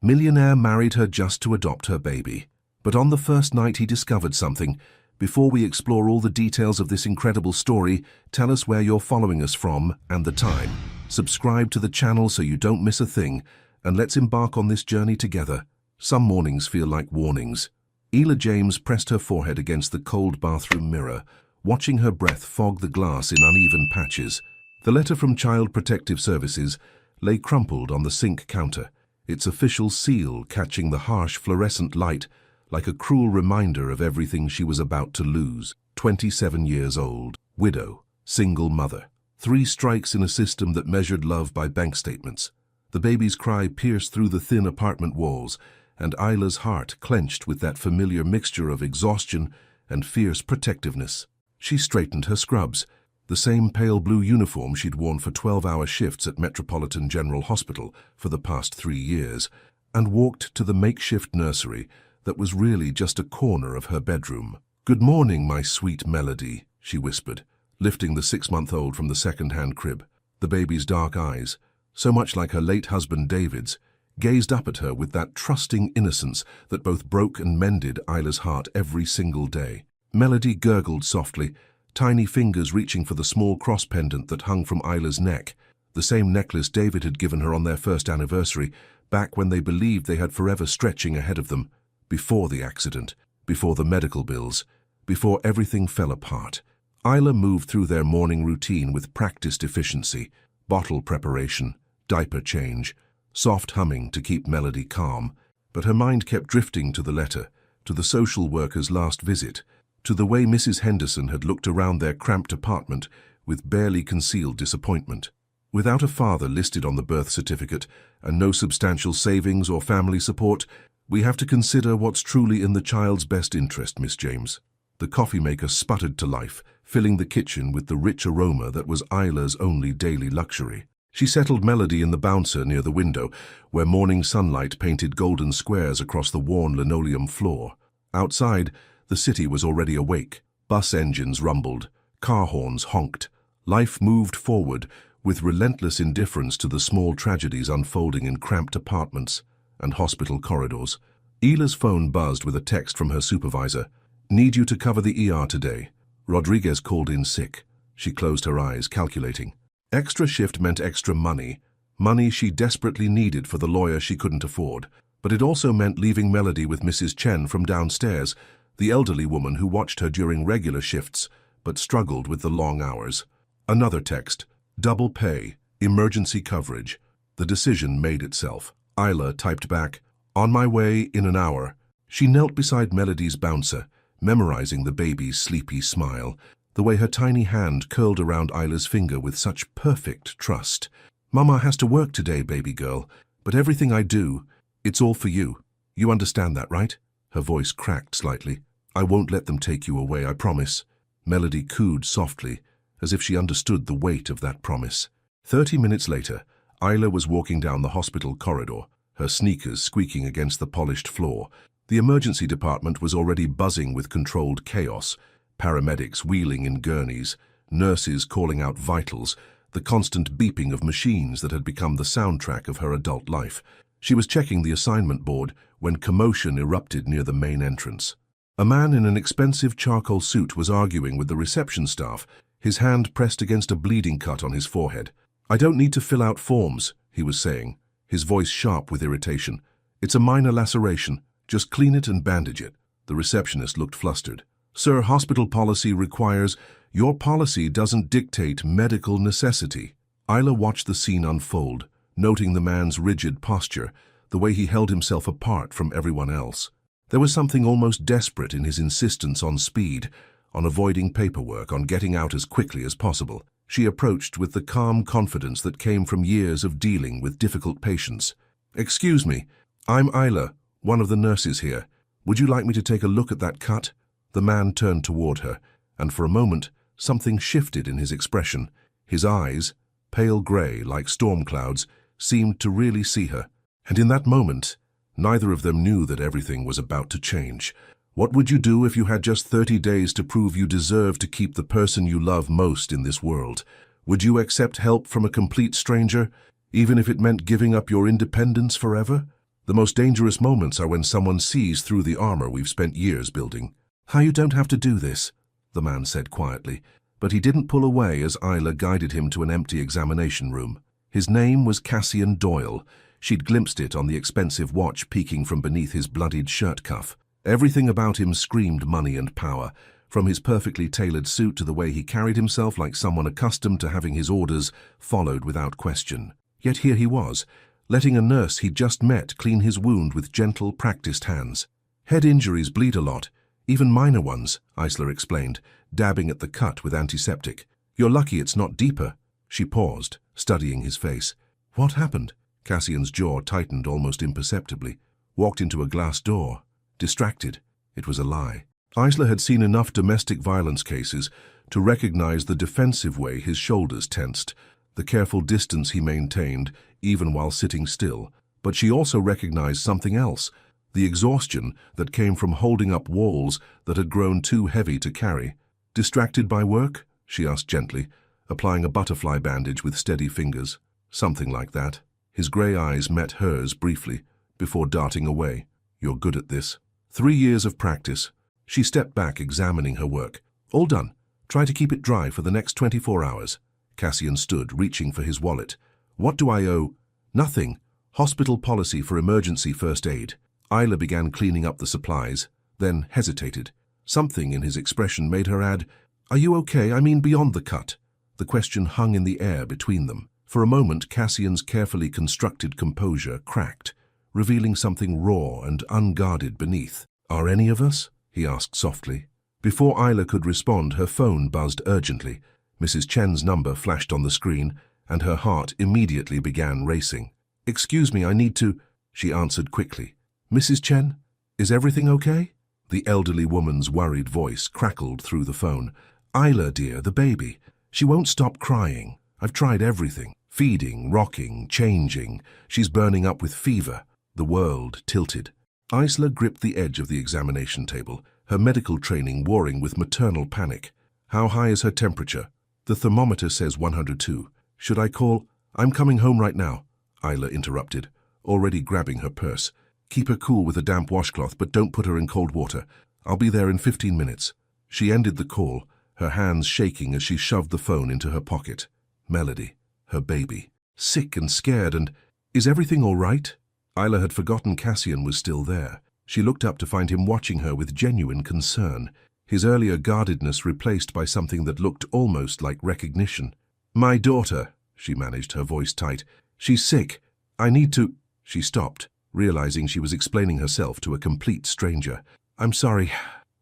Millionaire married her just to adopt her baby. But on the first night he discovered something. Before we explore all the details of this incredible story, tell us where you're following us from and the time. Subscribe to the channel so you don't miss a thing, and let's embark on this journey together. Some mornings feel like warnings. Ela James pressed her forehead against the cold bathroom mirror, watching her breath fog the glass in uneven patches. The letter from Child Protective Services lay crumpled on the sink counter, its official seal catching the harsh fluorescent light like a cruel reminder of everything she was about to lose. 27 years old, widow, single mother. 3 strikes in a system that measured love by bank statements. The baby's cry pierced through the thin apartment walls, and Ila's heart clenched with that familiar mixture of exhaustion and fierce protectiveness. She straightened her scrubs, the same pale blue uniform she'd worn for 12-hour shifts at Metropolitan General Hospital for the past 3 years, and walked to the makeshift nursery that was really just a corner of her bedroom. "Good morning, my sweet Melody," she whispered, lifting the 6-month-old from the second-hand crib. The baby's dark eyes, so much like her late husband David's, gazed up at her with that trusting innocence that both broke and mended Ila's heart every single day. Melody gurgled softly, tiny fingers reaching for the small cross pendant that hung from Ila's neck, the same necklace David had given her on their first anniversary, back when they believed they had forever stretching ahead of them. Before the accident, before the medical bills, before everything fell apart. Ila moved through their morning routine with practiced efficiency, bottle preparation, diaper change, soft humming to keep Melody calm, but her mind kept drifting to the letter, to the social worker's last visit, to the way Mrs. Henderson had looked around their cramped apartment with barely concealed disappointment. Without a father listed on the birth certificate and no substantial savings or family support, we have to consider what's truly in the child's best interest, Miss James. The coffee maker sputtered to life, filling the kitchen with the rich aroma that was Ila's only daily luxury. She settled Melody in the bouncer near the window, where morning sunlight painted golden squares across the worn linoleum floor. Outside, the city was already awake. Bus engines rumbled, car horns honked. Life moved forward with relentless indifference to the small tragedies unfolding in cramped apartments and hospital corridors. Ila's phone buzzed with a text from her supervisor. "Need you to cover the ER today." Rodriguez called in sick. She closed her eyes, calculating. Extra shift meant extra money, money she desperately needed for the lawyer she couldn't afford. But it also meant leaving Melody with Mrs. Chen from downstairs, the elderly woman who watched her during regular shifts, but struggled with the long hours. Another text. Double pay, emergency coverage. The decision made itself. Ila typed back, "On my way in an hour." She knelt beside Melody's bouncer, memorizing the baby's sleepy smile, the way her tiny hand curled around Ila's finger with such perfect trust. "Mama has to work today, baby girl, but everything I do, it's all for you. You understand that, right?" Her voice cracked slightly. "I won't let them take you away, I promise." Melody cooed softly, as if she understood the weight of that promise. 30 minutes later, Ila was walking down the hospital corridor, her sneakers squeaking against the polished floor. The emergency department was already buzzing with controlled chaos, paramedics wheeling in gurneys, nurses calling out vitals, the constant beeping of machines that had become the soundtrack of her adult life. She was checking the assignment board when commotion erupted near the main entrance. A man in an expensive charcoal suit was arguing with the reception staff, his hand pressed against a bleeding cut on his forehead. "I don't need to fill out forms," he was saying, his voice sharp with irritation. "It's a minor laceration. Just clean it and bandage it." The receptionist looked flustered. "Sir, hospital policy requires—" "Your policy doesn't dictate medical necessity." Ila watched the scene unfold, noting the man's rigid posture, the way he held himself apart from everyone else. There was something almost desperate in his insistence on speed, on avoiding paperwork, on getting out as quickly as possible. She approached with the calm confidence that came from years of dealing with difficult patients. "Excuse me, I'm Ila, one of the nurses here. Would you like me to take a look at that cut?" The man turned toward her, and for a moment, something shifted in his expression. His eyes, pale gray like storm clouds, seemed to really see her. And in that moment, neither of them knew that everything was about to change. What would you do if you had just 30 days to prove you deserve to keep the person you love most in this world? Would you accept help from a complete stranger, even if it meant giving up your independence forever? The most dangerous moments are when someone sees through the armor we've spent years building. "How you don't have to do this," the man said quietly, but he didn't pull away as Isla guided him to an empty examination room. His name was Cassian Doyle. She'd glimpsed it on the expensive watch peeking from beneath his bloodied shirt cuff. Everything about him screamed money and power, from his perfectly tailored suit to the way he carried himself like someone accustomed to having his orders followed without question. Yet here he was, letting a nurse he'd just met clean his wound with gentle, practiced hands. "Head injuries bleed a lot, even minor ones," Isla explained, dabbing at the cut with antiseptic. "You're lucky it's not deeper." She paused, studying his face. "What happened?" Cassian's jaw tightened almost imperceptibly. "Walked into a glass door. Distracted." It was a lie. Isla had seen enough domestic violence cases to recognize the defensive way his shoulders tensed, the careful distance he maintained, even while sitting still. But she also recognized something else, the exhaustion that came from holding up walls that had grown too heavy to carry. "Distracted by work?" she asked gently, applying a butterfly bandage with steady fingers. "Something like that." His grey eyes met hers briefly, before darting away. "You're good at this." 3 years of practice. She stepped back, examining her work. "All done. Try to keep it dry for the next 24 hours. Cassian stood, reaching for his wallet. "What do I owe?" "Nothing. Hospital policy for emergency first aid." Isla began cleaning up the supplies, then hesitated. Something in his expression made her add, "Are you okay? I mean beyond the cut." The question hung in the air between them. For a moment, Cassian's carefully constructed composure cracked, revealing something raw and unguarded beneath. "Are any of us?" he asked softly. Before Isla could respond, her phone buzzed urgently. Mrs. Chen's number flashed on the screen, and her heart immediately began racing. "Excuse me, I need to," she answered quickly. "Mrs. Chen, is everything okay?" The elderly woman's worried voice crackled through the phone. "Isla, dear, the baby. She won't stop crying. I've tried everything. Feeding, rocking, changing. She's burning up with fever." The world tilted. Isla gripped the edge of the examination table, her medical training warring with maternal panic. "How high is her temperature?" "The thermometer says 102. Should I call?" "I'm coming home right now," Isla interrupted, already grabbing her purse. "Keep her cool with a damp washcloth, but don't put her in cold water. I'll be there in 15 minutes. She ended the call, her hands shaking as she shoved the phone into her pocket. Melody, her baby, sick and scared, and, "Is everything all right?" Isla had forgotten Cassian was still there. She looked up to find him watching her with genuine concern, his earlier guardedness replaced by something that looked almost like recognition. "My daughter," she managed, her voice tight. "She's sick. I need to—" She stopped, realizing she was explaining herself to a complete stranger. "I'm sorry.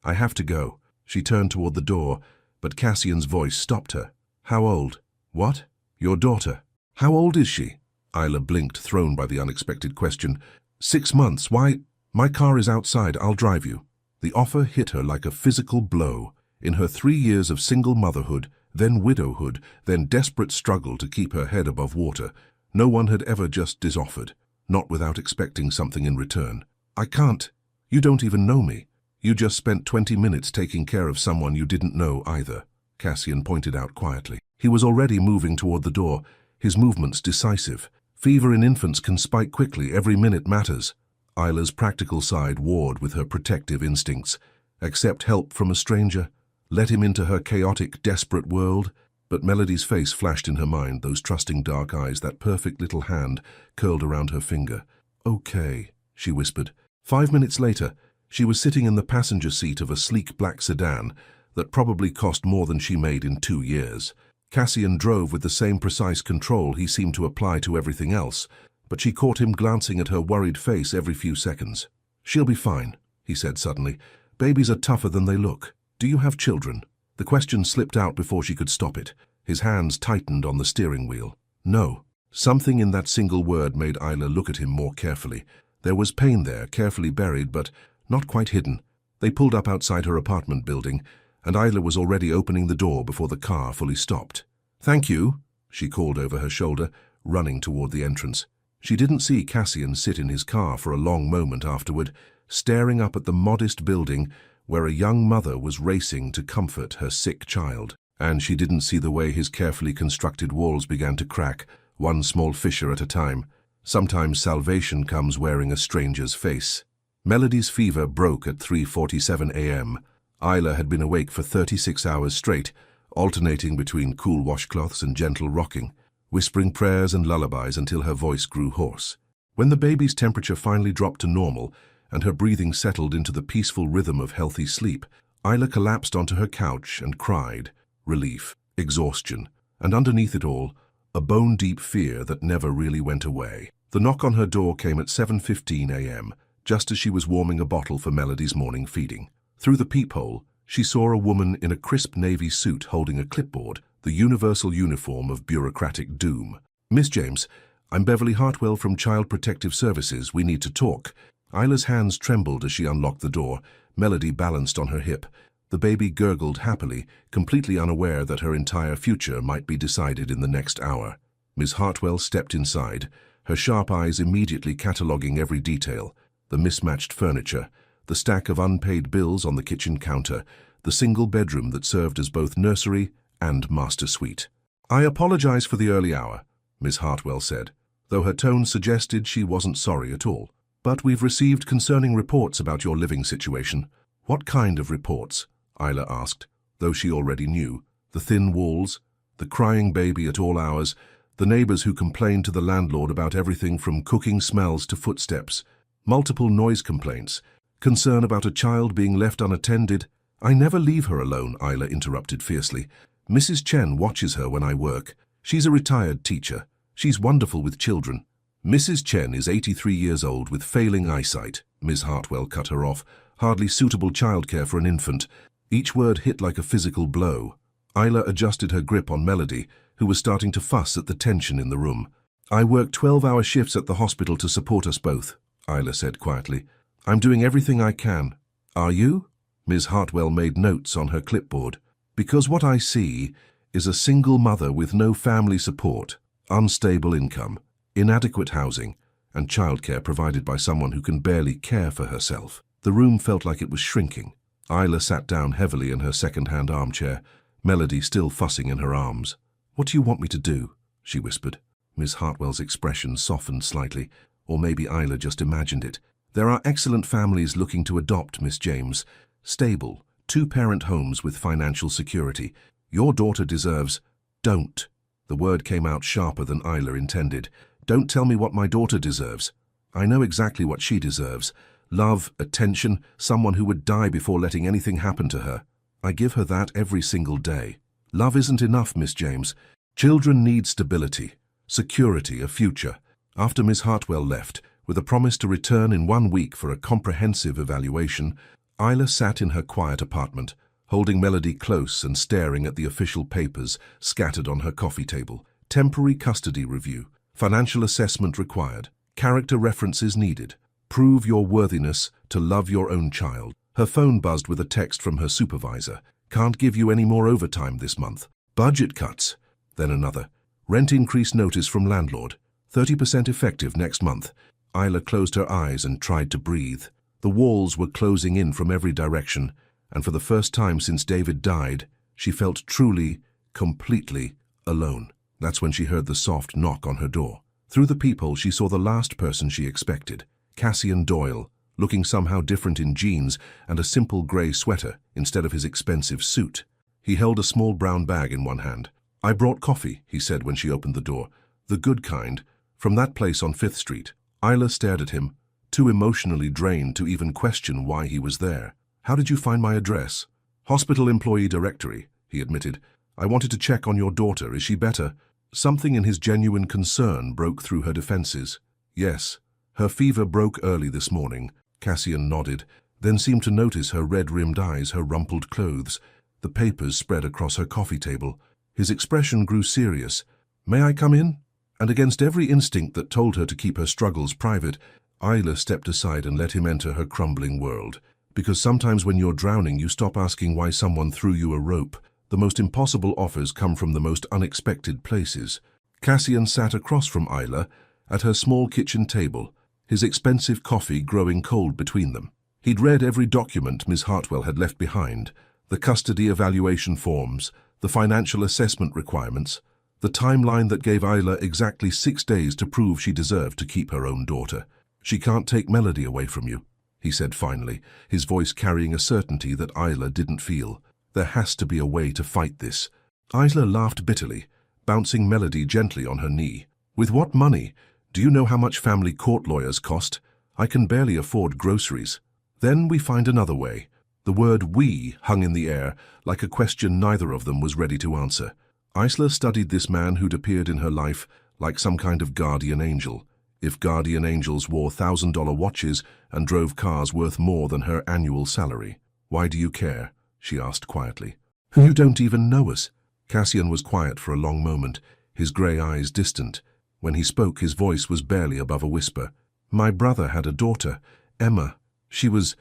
I have to go." She turned toward the door, but Cassian's voice stopped her. "How old?" "What? Your daughter. How old is she?" Isla blinked, thrown by the unexpected question. 6 months. Why? My car is outside. I'll drive you." The offer hit her like a physical blow. In her 3 years of single motherhood, then widowhood, then desperate struggle to keep her head above water, no one had ever just disoffered, not without expecting something in return. "I can't. You don't even know me. You just spent 20 minutes taking care of someone you didn't know either," Cassian pointed out quietly. He was already moving toward the door, his movements decisive. Fever in infants can spike quickly. Every minute matters. Isla's practical side warred with her protective instincts. Accept help from a stranger? Let him into her chaotic, desperate world? But Melody's face flashed in her mind, those trusting dark eyes, that perfect little hand curled around her finger. "Okay," she whispered. 5 minutes later, she was sitting in the passenger seat of a sleek black sedan that probably cost more than she made in 2 years. Cassian drove with the same precise control he seemed to apply to everything else, but she caught him glancing at her worried face every few seconds. "She'll be fine," he said suddenly. "Babies are tougher than they look. Do you have children?" The question slipped out before she could stop it. His hands tightened on the steering wheel. "No." Something in that single word made Isla look at him more carefully. There was pain there, carefully buried, but not quite hidden. They pulled up outside her apartment building, and Isla was already opening the door before the car fully stopped. "Thank you," she called over her shoulder, running toward the entrance. She didn't see Cassian sit in his car for a long moment afterward, staring up at the modest building where a young mother was racing to comfort her sick child. And she didn't see the way his carefully constructed walls began to crack, one small fissure at a time. Sometimes salvation comes wearing a stranger's face. Melody's fever broke at 3:47 a.m. Isla had been awake for 36 hours straight, alternating between cool washcloths and gentle rocking, whispering prayers and lullabies until her voice grew hoarse. When the baby's temperature finally dropped to normal and her breathing settled into the peaceful rhythm of healthy sleep, Isla collapsed onto her couch and cried. Relief, exhaustion, and underneath it all, a bone-deep fear that never really went away. The knock on her door came at 7:15 a.m., just as she was warming a bottle for Melody's morning feeding. Through the peephole, she saw a woman in a crisp navy suit holding a clipboard, the universal uniform of bureaucratic doom. "Miss James, I'm Beverly Hartwell from Child Protective Services. We need to talk." Isla's hands trembled as she unlocked the door. Melody balanced on her hip. The baby gurgled happily, completely unaware that her entire future might be decided in the next hour. Ms. Hartwell stepped inside, her sharp eyes immediately cataloguing every detail: the mismatched furniture, the stack of unpaid bills on the kitchen counter, the single bedroom that served as both nursery and master suite. "I apologize for the early hour," Ms. Hartwell said, though her tone suggested she wasn't sorry at all. "But we've received concerning reports about your living situation." "What kind of reports?" Isla asked, though she already knew. The thin walls, the crying baby at all hours, the neighbors who complained to the landlord about everything from cooking smells to footsteps, multiple noise complaints, concern about a child being left unattended. "I never leave her alone," Isla interrupted fiercely. "Mrs. Chen watches her when I work. She's a retired teacher. She's wonderful with children." "Mrs. Chen is 83 years old with failing eyesight," Ms. Hartwell cut her off. "Hardly suitable childcare for an infant." Each word hit like a physical blow. Isla adjusted her grip on Melody, who was starting to fuss at the tension in the room. "I work 12-hour shifts at the hospital to support us both," Isla said quietly. "I'm doing everything I can." "Are you?" Ms. Hartwell made notes on her clipboard. "Because what I see is a single mother with no family support, unstable income, inadequate housing, and childcare provided by someone who can barely care for herself." The room felt like it was shrinking. Isla sat down heavily in her second-hand armchair, Melody still fussing in her arms. "What do you want me to do?" she whispered. Ms. Hartwell's expression softened slightly, or maybe Isla just imagined it. "There are excellent families looking to adopt, Miss James. Stable, two-parent homes with financial security. Your daughter deserves—" "Don't." The word came out sharper than Isla intended. "Don't tell me what my daughter deserves. I know exactly what she deserves. Love, attention, someone who would die before letting anything happen to her. I give her that every single day. Love isn't enough, Miss James. Children need stability, security, a future." After Miss Hartwell left, with a promise to return in 1 week for a comprehensive evaluation, Isla sat in her quiet apartment, holding Melody close and staring at the official papers scattered on her coffee table. Temporary custody review, financial assessment required, character references needed. Prove your worthiness to love your own child. Her phone buzzed with a text from her supervisor. "Can't give you any more overtime this month. Budget cuts." Then another. "Rent increase notice from landlord. 30% effective next month." Isla closed her eyes and tried to breathe. The walls were closing in from every direction, and for the first time since David died, she felt truly, completely alone. That's when she heard the soft knock on her door. Through the peephole, she saw the last person she expected. Cassian Doyle, looking somehow different in jeans and a simple grey sweater instead of his expensive suit. He held a small brown bag in one hand. "I brought coffee," he said when she opened the door. "The good kind, from that place on 5th Street. Isla stared at him, too emotionally drained to even question why he was there. "How did you find my address?" "Hospital employee directory," he admitted. "I wanted to check on your daughter. Is she better?" Something in his genuine concern broke through her defenses. "Yes. Her fever broke early this morning." Cassian nodded, then seemed to notice her red-rimmed eyes, her rumpled clothes, the papers spread across her coffee table. His expression grew serious. "May I come in?" And against every instinct that told her to keep her struggles private, Isla stepped aside and let him enter her crumbling world. Because sometimes when you're drowning, you stop asking why someone threw you a rope. The most impossible offers come from the most unexpected places. Cassian sat across from Isla at her small kitchen table, his expensive coffee growing cold between them. He'd read every document Miss Hartwell had left behind, the custody evaluation forms, the financial assessment requirements, The timeline that gave Isla exactly 6 days to prove she deserved to keep her own daughter. "She can't take Melody away from you," he said finally, his voice carrying a certainty that Isla didn't feel. "There has to be a way to fight this." Isla laughed bitterly, bouncing Melody gently on her knee. "With what money? Do you know how much family court lawyers cost? I can barely afford groceries." "Then we find another way." The word "we" hung in the air, like a question neither of them was ready to answer. Isla studied this man who'd appeared in her life like some kind of guardian angel. If guardian angels wore $1,000 watches and drove cars worth more than her annual salary. "Why do you care?" she asked quietly. "You don't even know us." Cassian was quiet for a long moment, his grey eyes distant. When he spoke, his voice was barely above a whisper. "My brother had a daughter, Emma. She was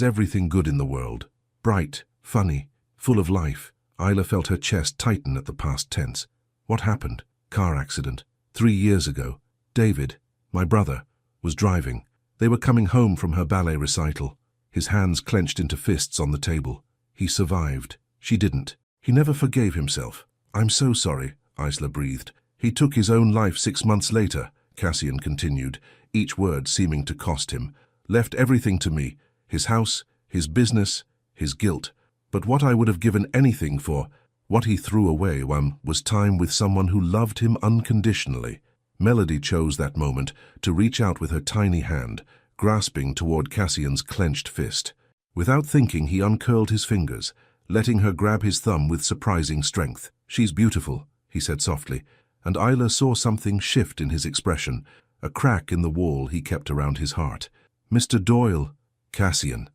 everything good in the world. Bright, funny, full of life." Isla felt her chest tighten at the past tense. "What happened?" "Car accident. 3 years ago. David, my brother, was driving. They were coming home from her ballet recital." His hands clenched into fists on the table. "He survived. She didn't. He never forgave himself." "I'm so sorry," Isla breathed. "He took his own life 6 months later," Cassian continued, each word seeming to cost him. "Left everything to me, his house, his business, his guilt. But what I would have given anything for, what he threw away was time with someone who loved him unconditionally." Melody chose that moment to reach out with her tiny hand, grasping toward Cassian's clenched fist. Without thinking, he uncurled his fingers, letting her grab his thumb with surprising strength. "She's beautiful," he said softly, and Isla saw something shift in his expression, a crack in the wall he kept around his heart. "Mr. Doyle." "Cassian,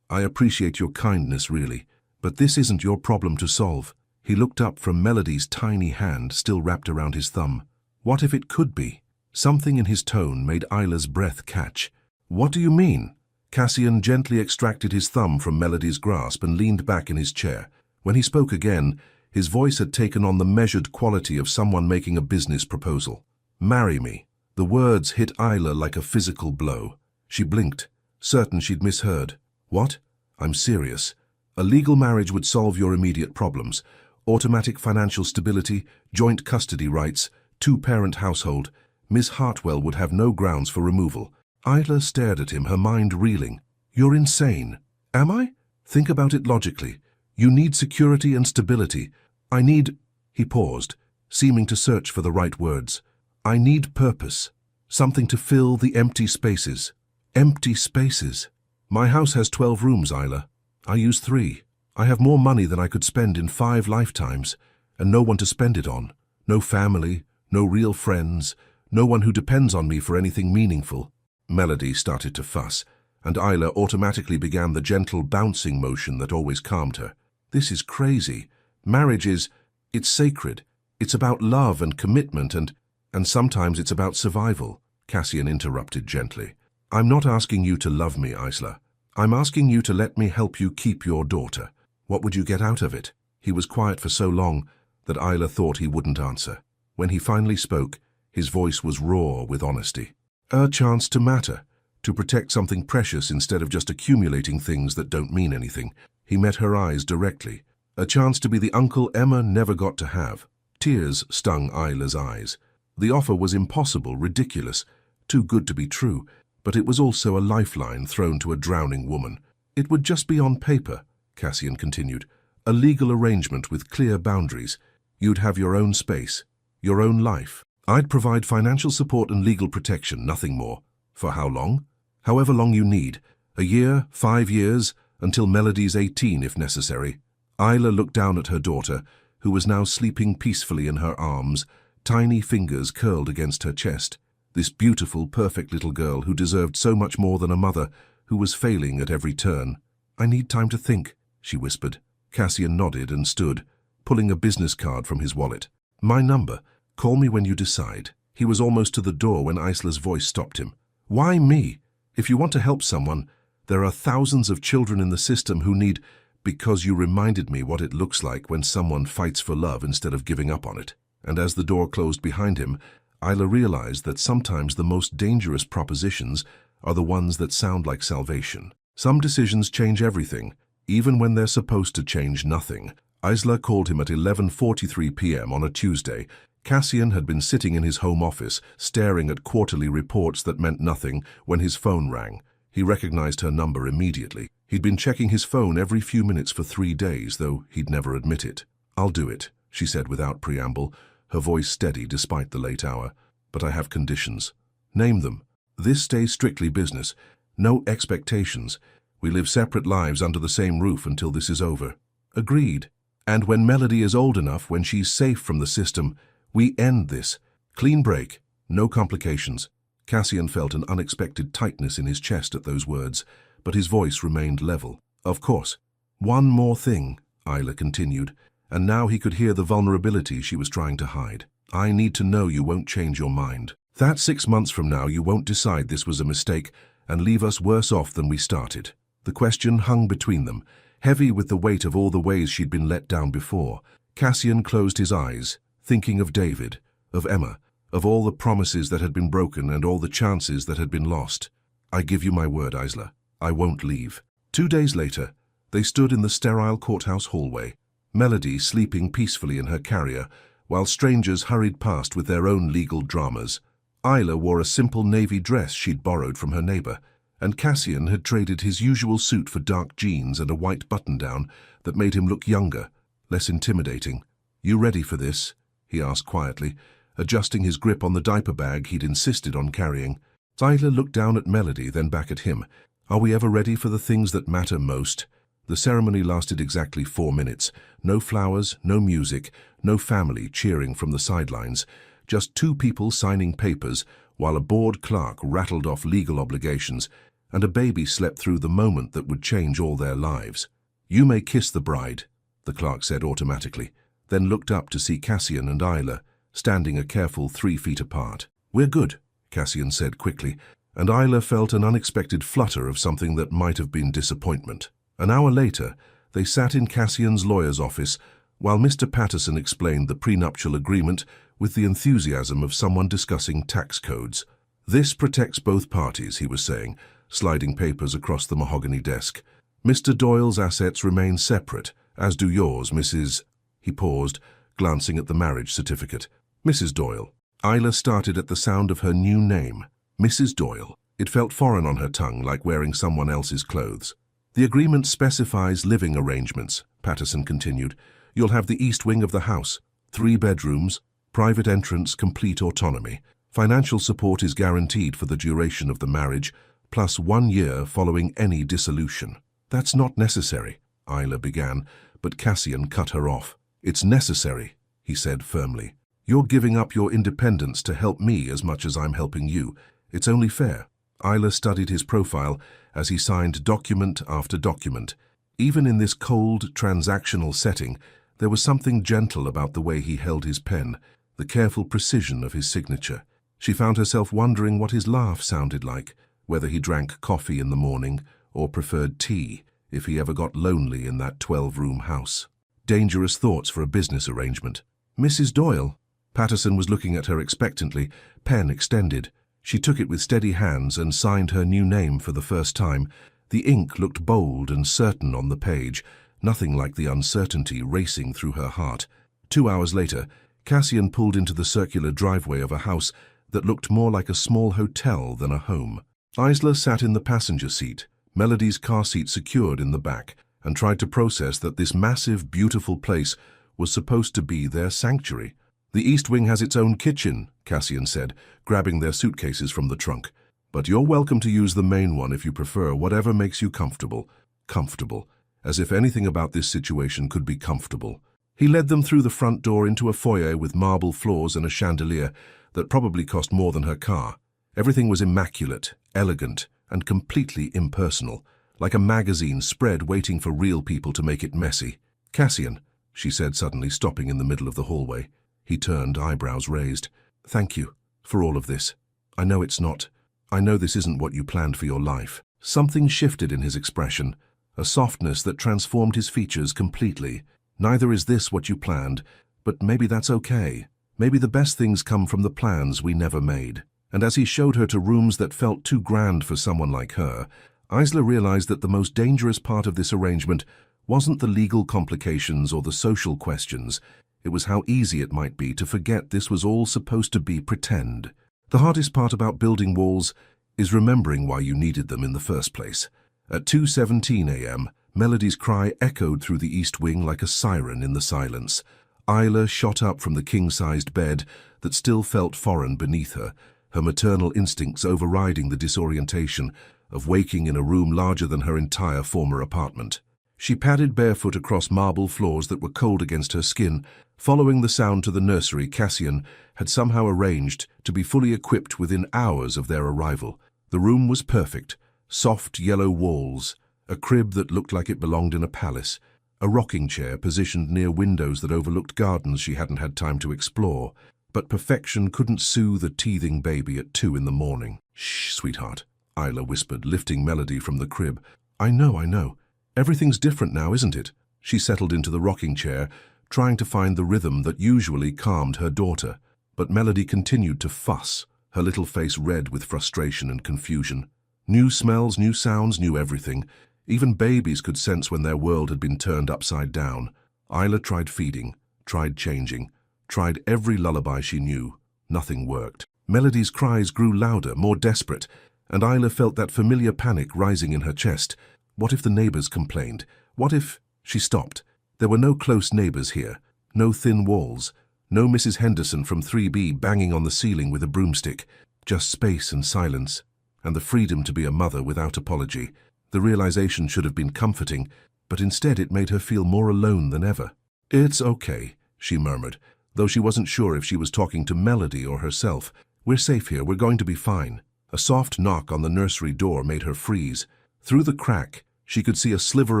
I appreciate your kindness, really, but this isn't your problem to solve." He looked up from Melody's tiny hand still wrapped around his thumb. "What if it could be?" Something in his tone made Isla's breath catch. "What do you mean?" Cassian gently extracted his thumb from Melody's grasp and leaned back in his chair. When he spoke again, his voice had taken on the measured quality of someone making a business proposal. "Marry me." The words hit Isla like a physical blow. She blinked, certain she'd misheard. "What?" "I'm serious. A legal marriage would solve your immediate problems. Automatic financial stability, joint custody rights, 2-parent household. Miss Hartwell would have no grounds for removal." Isla stared at him, her mind reeling. "You're insane." "Am I?" "Think about it logically. You need security and stability. I need—" He paused, seeming to search for the right words. "I need purpose. Something to fill the empty spaces." "Empty spaces?" "My house has 12 rooms, Isla. I use 3. I have more money than I could spend in 5 lifetimes, and no one to spend it on. No family, no real friends, no one who depends on me for anything meaningful." Melody started to fuss, and Isla automatically began the gentle bouncing motion that always calmed her. "This is crazy. Marriage it's sacred. It's about love and commitment and sometimes it's about survival." Cassian interrupted gently. "I'm not asking you to love me, Isla. I'm asking you to let me help you keep your daughter. What would you get out of it?" He was quiet for so long that Isla thought he wouldn't answer. When he finally spoke, his voice was raw with honesty. "A chance to matter, to protect something precious instead of just accumulating things that don't mean anything." He met her eyes directly. "A chance to be the uncle Emma never got to have." Tears stung Isla's eyes. The offer was impossible, ridiculous, too good to be true, but it was also a lifeline thrown to a drowning woman. "It would just be on paper," Cassian continued. "A legal arrangement with clear boundaries. You'd have your own space, your own life. I'd provide financial support and legal protection, nothing more. For how long? However long you need. A year, 5 years, until Melody's 18 if necessary." Isla looked down at her daughter, who was now sleeping peacefully in her arms, tiny fingers curled against her chest. This beautiful, perfect little girl who deserved so much more than a mother, who was failing at every turn. "I need time to think," she whispered. Cassian nodded and stood, pulling a business card from his wallet. "My number. Call me when you decide." He was almost to the door when Isla's voice stopped him. "Why me? If you want to help someone, there are thousands of children in the system who need—" "Because you reminded me what it looks like when someone fights for love instead of giving up on it." And as the door closed behind him, Isla realized that sometimes the most dangerous propositions are the ones that sound like salvation. Some decisions change everything, even when they're supposed to change nothing. Isla called him at 11:43 p.m. on a Tuesday. Cassian had been sitting in his home office, staring at quarterly reports that meant nothing, when his phone rang. He recognized her number immediately. He'd been checking his phone every few minutes for 3 days, though he'd never admit it. "I'll do it," she said without preamble, her voice steady despite the late hour. "But I have conditions." "Name them." "This stays strictly business. No expectations. We live separate lives under the same roof until this is over." "Agreed. And when Melody is old enough, when she's safe from the system, we end this. Clean break. No complications." Cassian felt an unexpected tightness in his chest at those words, but his voice remained level. "Of course." "One more thing," Isla continued, and now he could hear the vulnerability she was trying to hide. "I need to know you won't change your mind. That 6 months from now you won't decide this was a mistake and leave us worse off than we started." The question hung between them, heavy with the weight of all the ways she'd been let down before. Cassian closed his eyes, thinking of David, of Emma, of all the promises that had been broken and all the chances that had been lost. "I give you my word, Isla. I won't leave." 2 days later, they stood in the sterile courthouse hallway, Melody sleeping peacefully in her carrier, while strangers hurried past with their own legal dramas. Isla wore a simple navy dress she'd borrowed from her neighbor, and Cassian had traded his usual suit for dark jeans and a white button-down that made him look younger, less intimidating. "You ready for this?" he asked quietly, adjusting his grip on the diaper bag he'd insisted on carrying. Isla looked down at Melody, then back at him. "Are we ever ready for the things that matter most?" The ceremony lasted exactly 4 minutes. No flowers, no music, no family cheering from the sidelines. Just 2 people signing papers, while a bored clerk rattled off legal obligations, and a baby slept through the moment that would change all their lives. "You may kiss the bride," the clerk said automatically, then looked up to see Cassian and Isla, standing a careful 3 feet apart. "We're good," Cassian said quickly, and Isla felt an unexpected flutter of something that might have been disappointment. An hour later, they sat in Cassian's lawyer's office while Mr. Patterson explained the prenuptial agreement with the enthusiasm of someone discussing tax codes. "This protects both parties," he was saying, sliding papers across the mahogany desk. "Mr. Doyle's assets remain separate, as do yours, Mrs." He paused, glancing at the marriage certificate. "Mrs. Doyle." Isla started at the sound of her new name, Mrs. Doyle. It felt foreign on her tongue, like wearing someone else's clothes. "The agreement specifies living arrangements," Patterson continued. "You'll have the east wing of the house, 3 bedrooms, private entrance, complete autonomy. Financial support is guaranteed for the duration of the marriage, plus 1 year following any dissolution." "That's not necessary," Isla began, but Cassian cut her off. "It's necessary," he said firmly. "You're giving up your independence to help me as much as I'm helping you. It's only fair." Isla studied his profile as he signed document after document. Even in this cold, transactional setting, there was something gentle about the way he held his pen, the careful precision of his signature. She found herself wondering what his laugh sounded like, whether he drank coffee in the morning or preferred tea, if he ever got lonely in that 12-room house. Dangerous thoughts for a business arrangement. "Mrs. Doyle?" Patterson was looking at her expectantly, pen extended. She took it with steady hands and signed her new name for the first time. The ink looked bold and certain on the page, nothing like the uncertainty racing through her heart. 2 hours later, Cassian pulled into the circular driveway of a house that looked more like a small hotel than a home. Isla sat in the passenger seat, Melody's car seat secured in the back, and tried to process that this massive, beautiful place was supposed to be their sanctuary. "The East Wing has its own kitchen," Cassian said, grabbing their suitcases from the trunk. "But you're welcome to use the main one if you prefer, whatever makes you comfortable." Comfortable. As if anything about this situation could be comfortable. He led them through the front door into a foyer with marble floors and a chandelier that probably cost more than her car. Everything was immaculate, elegant, and completely impersonal, like a magazine spread waiting for real people to make it messy. "Cassian," she said, suddenly stopping in the middle of the hallway. He turned, eyebrows raised. "Thank you for all of this. I know this isn't what you planned for your life." Something shifted in his expression, a softness that transformed his features completely. "Neither is this what you planned, but maybe that's okay. Maybe the best things come from the plans we never made." And as he showed her to rooms that felt too grand for someone like her, Isla realized that the most dangerous part of this arrangement wasn't the legal complications or the social questions. It was how easy it might be to forget this was all supposed to be pretend. The hardest part about building walls is remembering why you needed them in the first place. At 2:17 a.m., Melody's cry echoed through the east wing like a siren in the silence. Isla shot up from the king-sized bed that still felt foreign beneath her, her maternal instincts overriding the disorientation of waking in a room larger than her entire former apartment. She padded barefoot across marble floors that were cold against her skin. Following the sound to the nursery, Cassian had somehow arranged to be fully equipped within hours of their arrival. The room was perfect. Soft yellow walls, a crib that looked like it belonged in a palace, a rocking chair positioned near windows that overlooked gardens she hadn't had time to explore. But perfection couldn't soothe a teething baby at 2 in the morning. "Shh, sweetheart," Isla whispered, lifting Melody from the crib. I know. Everything's different now, isn't it?" She settled into the rocking chair, trying to find the rhythm that usually calmed her daughter. But Melody continued to fuss, her little face red with frustration and confusion. New smells, new sounds, new everything. Even babies could sense when their world had been turned upside down. Isla tried feeding, tried changing, tried every lullaby she knew. Nothing worked. Melody's cries grew louder, more desperate, and Isla felt that familiar panic rising in her chest. What if the neighbors complained? What if... She stopped. There were no close neighbors here, no thin walls, no Mrs. Henderson from 3B banging on the ceiling with a broomstick, just space and silence, and the freedom to be a mother without apology. The realization should have been comforting, but instead it made her feel more alone than ever. "It's okay," she murmured, though she wasn't sure if she was talking to Melody or herself. "We're safe here, we're going to be fine." A soft knock on the nursery door made her freeze. Through the crack, she could see a sliver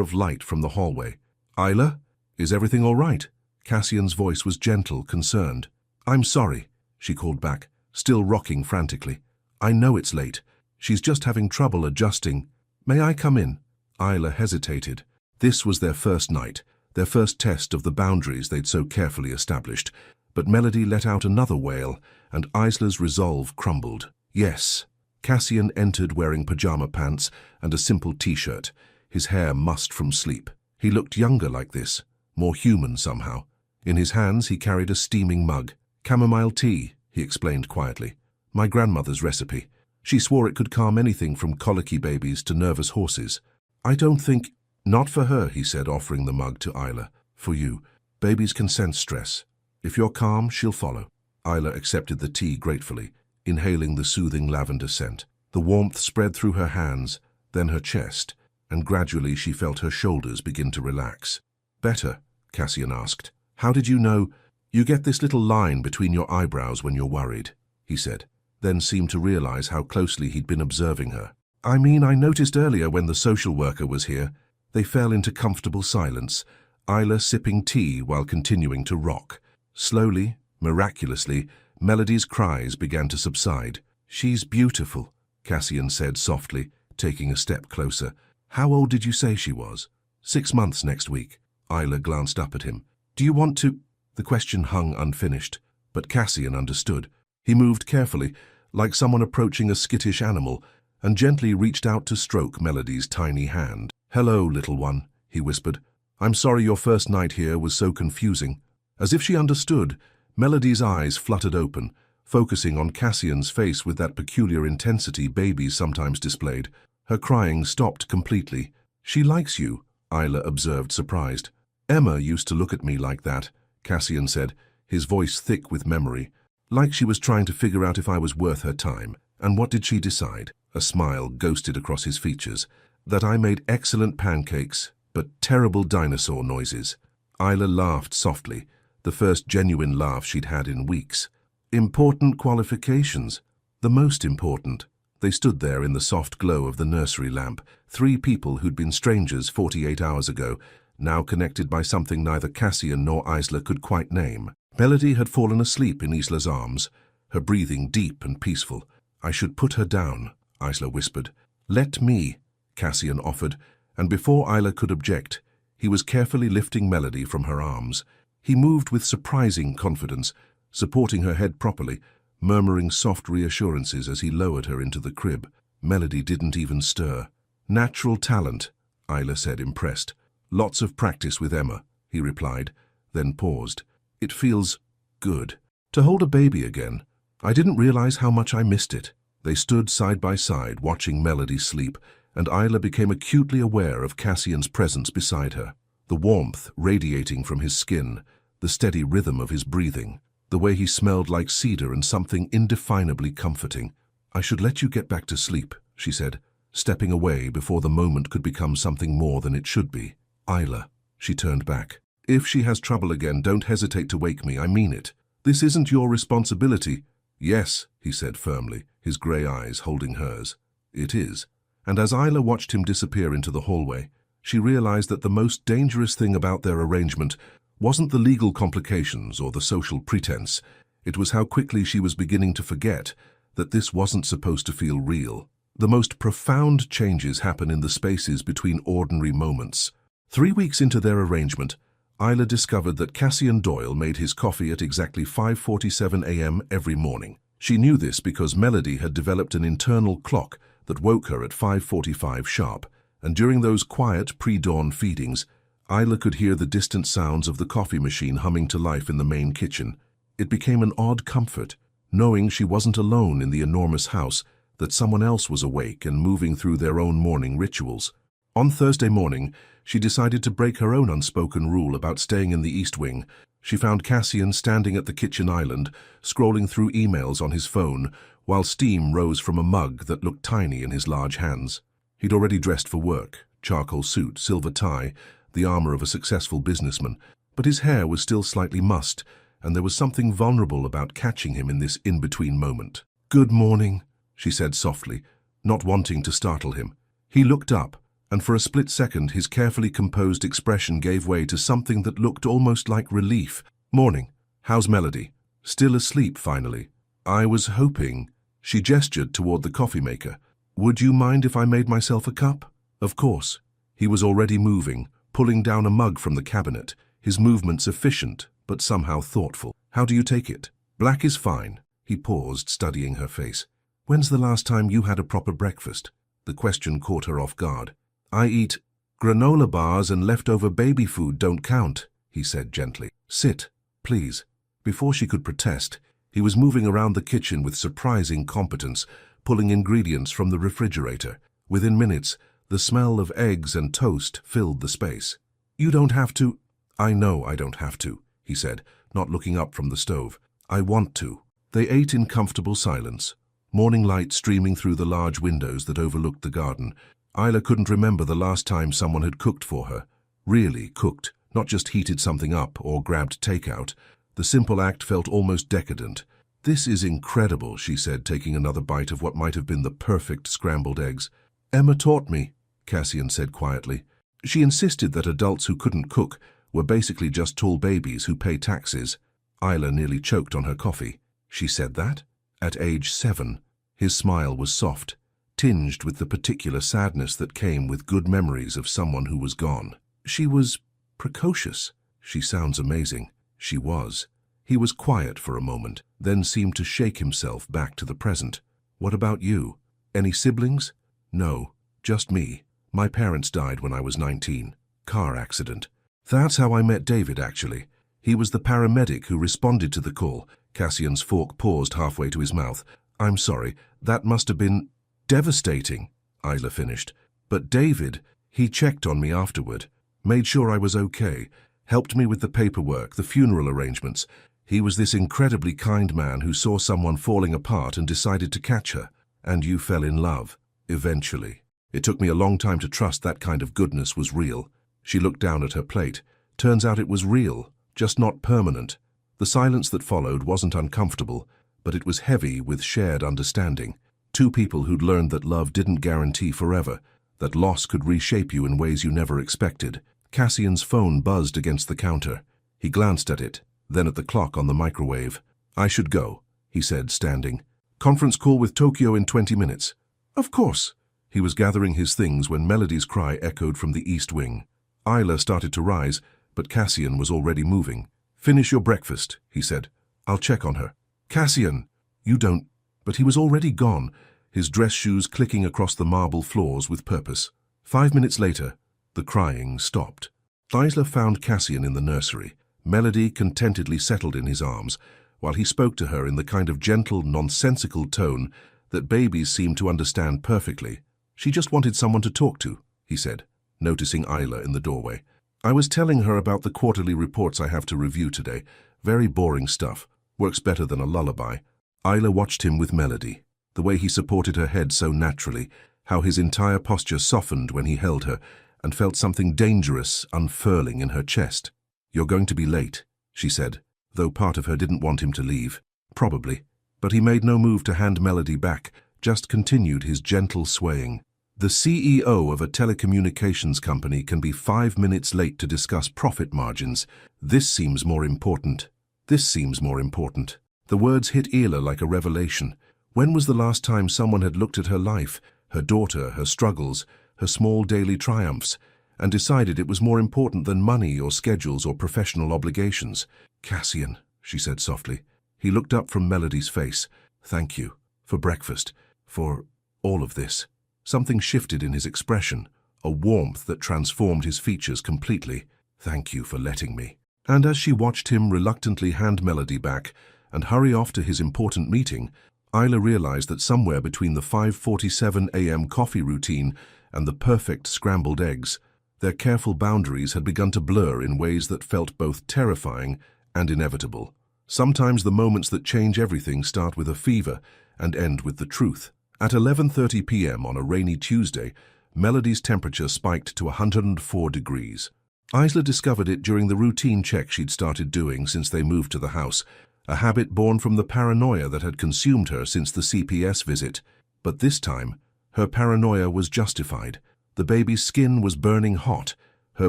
of light from the hallway. "Isla, is everything all right?" Cassian's voice was gentle, concerned. "I'm sorry," she called back, still rocking frantically. "I know it's late. She's just having trouble adjusting. May I come in?" Isla hesitated. This was their first night, their first test of the boundaries they'd so carefully established. But Melody let out another wail, and Isla's resolve crumbled. "Yes." Cassian entered wearing pajama pants and a simple t-shirt, his hair mussed from sleep. He looked younger like this, more human somehow. In his hands he carried a steaming mug. "Chamomile tea," he explained quietly. "My grandmother's recipe. She swore it could calm anything from colicky babies to nervous horses." "I don't think—" "Not for her," he said, offering the mug to Isla. "For you. Babies can sense stress. If you're calm, she'll follow." Isla accepted the tea gratefully, inhaling the soothing lavender scent. The warmth spread through her hands, then her chest, and gradually she felt her shoulders begin to relax. "Better?" Cassian asked. "How did you know—" "You get this little line between your eyebrows when you're worried," he said, then seemed to realize how closely he'd been observing her. "I mean, I noticed earlier when the social worker was here." They fell into comfortable silence, Isla sipping tea while continuing to rock. Slowly, miraculously, Melody's cries began to subside. "She's beautiful," Cassian said softly, taking a step closer. "How old did you say she was?" 6 months next week." Isla glanced up at him. "Do you want to—" The question hung unfinished, but Cassian understood. He moved carefully, like someone approaching a skittish animal, and gently reached out to stroke Melody's tiny hand. "Hello, little one," he whispered. "I'm sorry your first night here was so confusing." As if she understood, Melody's eyes fluttered open, focusing on Cassian's face with that peculiar intensity babies sometimes displayed. Her crying stopped completely. "She likes you," Isla observed, surprised. "Emma used to look at me like that," Cassian said, his voice thick with memory. "Like she was trying to figure out if I was worth her time." "And what did she decide?" A smile ghosted across his features. "That I made excellent pancakes, but terrible dinosaur noises." Isla laughed softly, the first genuine laugh she'd had in weeks. "Important qualifications. The most important." They stood there in the soft glow of the nursery lamp, 3 people who'd been strangers 48 hours ago, now connected by something neither Cassian nor Isla could quite name. Melody had fallen asleep in Isla's arms, her breathing deep and peaceful. "I should put her down," Isla whispered. "Let me," Cassian offered, and before Isla could object, he was carefully lifting Melody from her arms. He moved with surprising confidence, supporting her head properly, murmuring soft reassurances as he lowered her into the crib. Melody didn't even stir. "Natural talent," Isla said, impressed. Lots of practice with Emma, he replied, then paused. It feels good to hold a baby again. I didn't realize how much I missed it. They stood side by side, watching Melody sleep, and Isla became acutely aware of Cassian's presence beside her. The warmth radiating from his skin, the steady rhythm of his breathing, the way he smelled like cedar and something indefinably comforting. I should let you get back to sleep, she said, stepping away before the moment could become something more than it should be. Isla, she turned back. If she has trouble again, don't hesitate to wake me, I mean it. This isn't your responsibility. Yes, he said firmly, his grey eyes holding hers. It is. And as Isla watched him disappear into the hallway, she realized that the most dangerous thing about their arrangement wasn't the legal complications or the social pretense. It was how quickly she was beginning to forget that this wasn't supposed to feel real. The most profound changes happen in the spaces between ordinary moments. 3 weeks into their arrangement, Isla discovered that Cassian Doyle made his coffee at exactly 5:47 a.m. every morning. She knew this because Melody had developed an internal clock that woke her at 5:45 sharp, and during those quiet pre-dawn feedings, Isla could hear the distant sounds of the coffee machine humming to life in the main kitchen. It became an odd comfort, knowing she wasn't alone in the enormous house, that someone else was awake and moving through their own morning rituals. On Thursday morning, she decided to break her own unspoken rule about staying in the East Wing. She found Cassian standing at the kitchen island, scrolling through emails on his phone, while steam rose from a mug that looked tiny in his large hands. He'd already dressed for work, charcoal suit, silver tie, the armor of a successful businessman, but his hair was still slightly mussed, and there was something vulnerable about catching him in this in-between moment. "Good morning," she said softly, not wanting to startle him. He looked up, and for a split second his carefully composed expression gave way to something that looked almost like relief. "Morning. How's Melody? Still asleep, finally?" "I was hoping," she gestured toward the coffee maker. "Would you mind if I made myself a cup?" Of course. He was already moving, pulling down a mug from the cabinet, his movements efficient, but somehow thoughtful. "How do you take it?" "Black is fine." He paused, studying her face. "When's the last time you had a proper breakfast?" The question caught her off guard. "I eat granola bars, and leftover baby food don't count," he said gently. "Sit, please." Before she could protest, he was moving around the kitchen with surprising competence, pulling ingredients from the refrigerator. Within minutes, the smell of eggs and toast filled the space. "You don't have to." "I know I don't have to," he said, not looking up from the stove. "I want to." They ate in comfortable silence, morning light streaming through the large windows that overlooked the garden. Isla couldn't remember the last time someone had cooked for her. Really cooked, not just heated something up or grabbed takeout. The simple act felt almost decadent. "This is incredible," she said, taking another bite of what might have been the perfect scrambled eggs. "Emma taught me," Cassian said quietly. She insisted that adults who couldn't cook were basically just tall babies who pay taxes. Isla nearly choked on her coffee. "She said that?" "At age 7. His smile was soft, tinged with the particular sadness that came with good memories of someone who was gone. "She was precocious." "She sounds amazing." She was. He was quiet for a moment, then seemed to shake himself back to the present. "What about you? Any siblings?" "No, just me. My parents died when I was 19. Car accident." "That's how I met David, actually. He was the paramedic who responded to the call." Cassian's fork paused halfway to his mouth. "I'm sorry, that must have been devastating," Isla finished. "But David, he checked on me afterward, made sure I was okay, helped me with the paperwork, the funeral arrangements. He was this incredibly kind man who saw someone falling apart and decided to catch her. And you fell in love, eventually. It took me a long time to trust that kind of goodness was real." She looked down at her plate. "Turns out it was real, just not permanent." The silence that followed wasn't uncomfortable, but it was heavy with shared understanding. Two people who'd learned that love didn't guarantee forever, that loss could reshape you in ways you never expected. Cassian's phone buzzed against the counter. He glanced at it, then at the clock on the microwave. "I should go," he said, standing. "Conference call with Tokyo in 20 minutes. "Of course." He was gathering his things when Melody's cry echoed from the East Wing. Isla started to rise, but Cassian was already moving. "Finish your breakfast," he said. "I'll check on her." "Cassian!" "You don't—" But he was already gone, his dress shoes clicking across the marble floors with purpose. 5 minutes later, the crying stopped. Isla found Cassian in the nursery. Melody contentedly settled in his arms, while he spoke to her in the kind of gentle, nonsensical tone that babies seem to understand perfectly. "She just wanted someone to talk to," he said, noticing Isla in the doorway. "I was telling her about the quarterly reports I have to review today. Very boring stuff. Works better than a lullaby." Isla watched him with Melody, the way he supported her head so naturally, how his entire posture softened when he held her, and felt something dangerous unfurling in her chest. "You're going to be late," she said, though part of her didn't want him to leave. Probably. But he made no move to hand Melody back, just continued his gentle swaying. The CEO of a telecommunications company can be 5 minutes late to discuss profit margins. This seems more important. This seems more important. The words hit Isla like a revelation. When was the last time someone had looked at her life, her daughter, her struggles, her small daily triumphs, and decided it was more important than money or schedules or professional obligations? "Cassian," she said softly. He looked up from Melody's face. "Thank you. For breakfast. For all of this." Something shifted in his expression, a warmth that transformed his features completely. "Thank you for letting me." And as she watched him reluctantly hand Melody back and hurry off to his important meeting, Isla realized that somewhere between the 5:47 a.m. coffee routine and the perfect scrambled eggs, their careful boundaries had begun to blur in ways that felt both terrifying and inevitable. Sometimes the moments that change everything start with a fever and end with the truth. At 11:30 p.m. on a rainy Tuesday, Melody's temperature spiked to 104 degrees. Isla discovered it during the routine check she'd started doing since they moved to the house, a habit born from the paranoia that had consumed her since the CPS visit. But this time, her paranoia was justified. The baby's skin was burning hot, her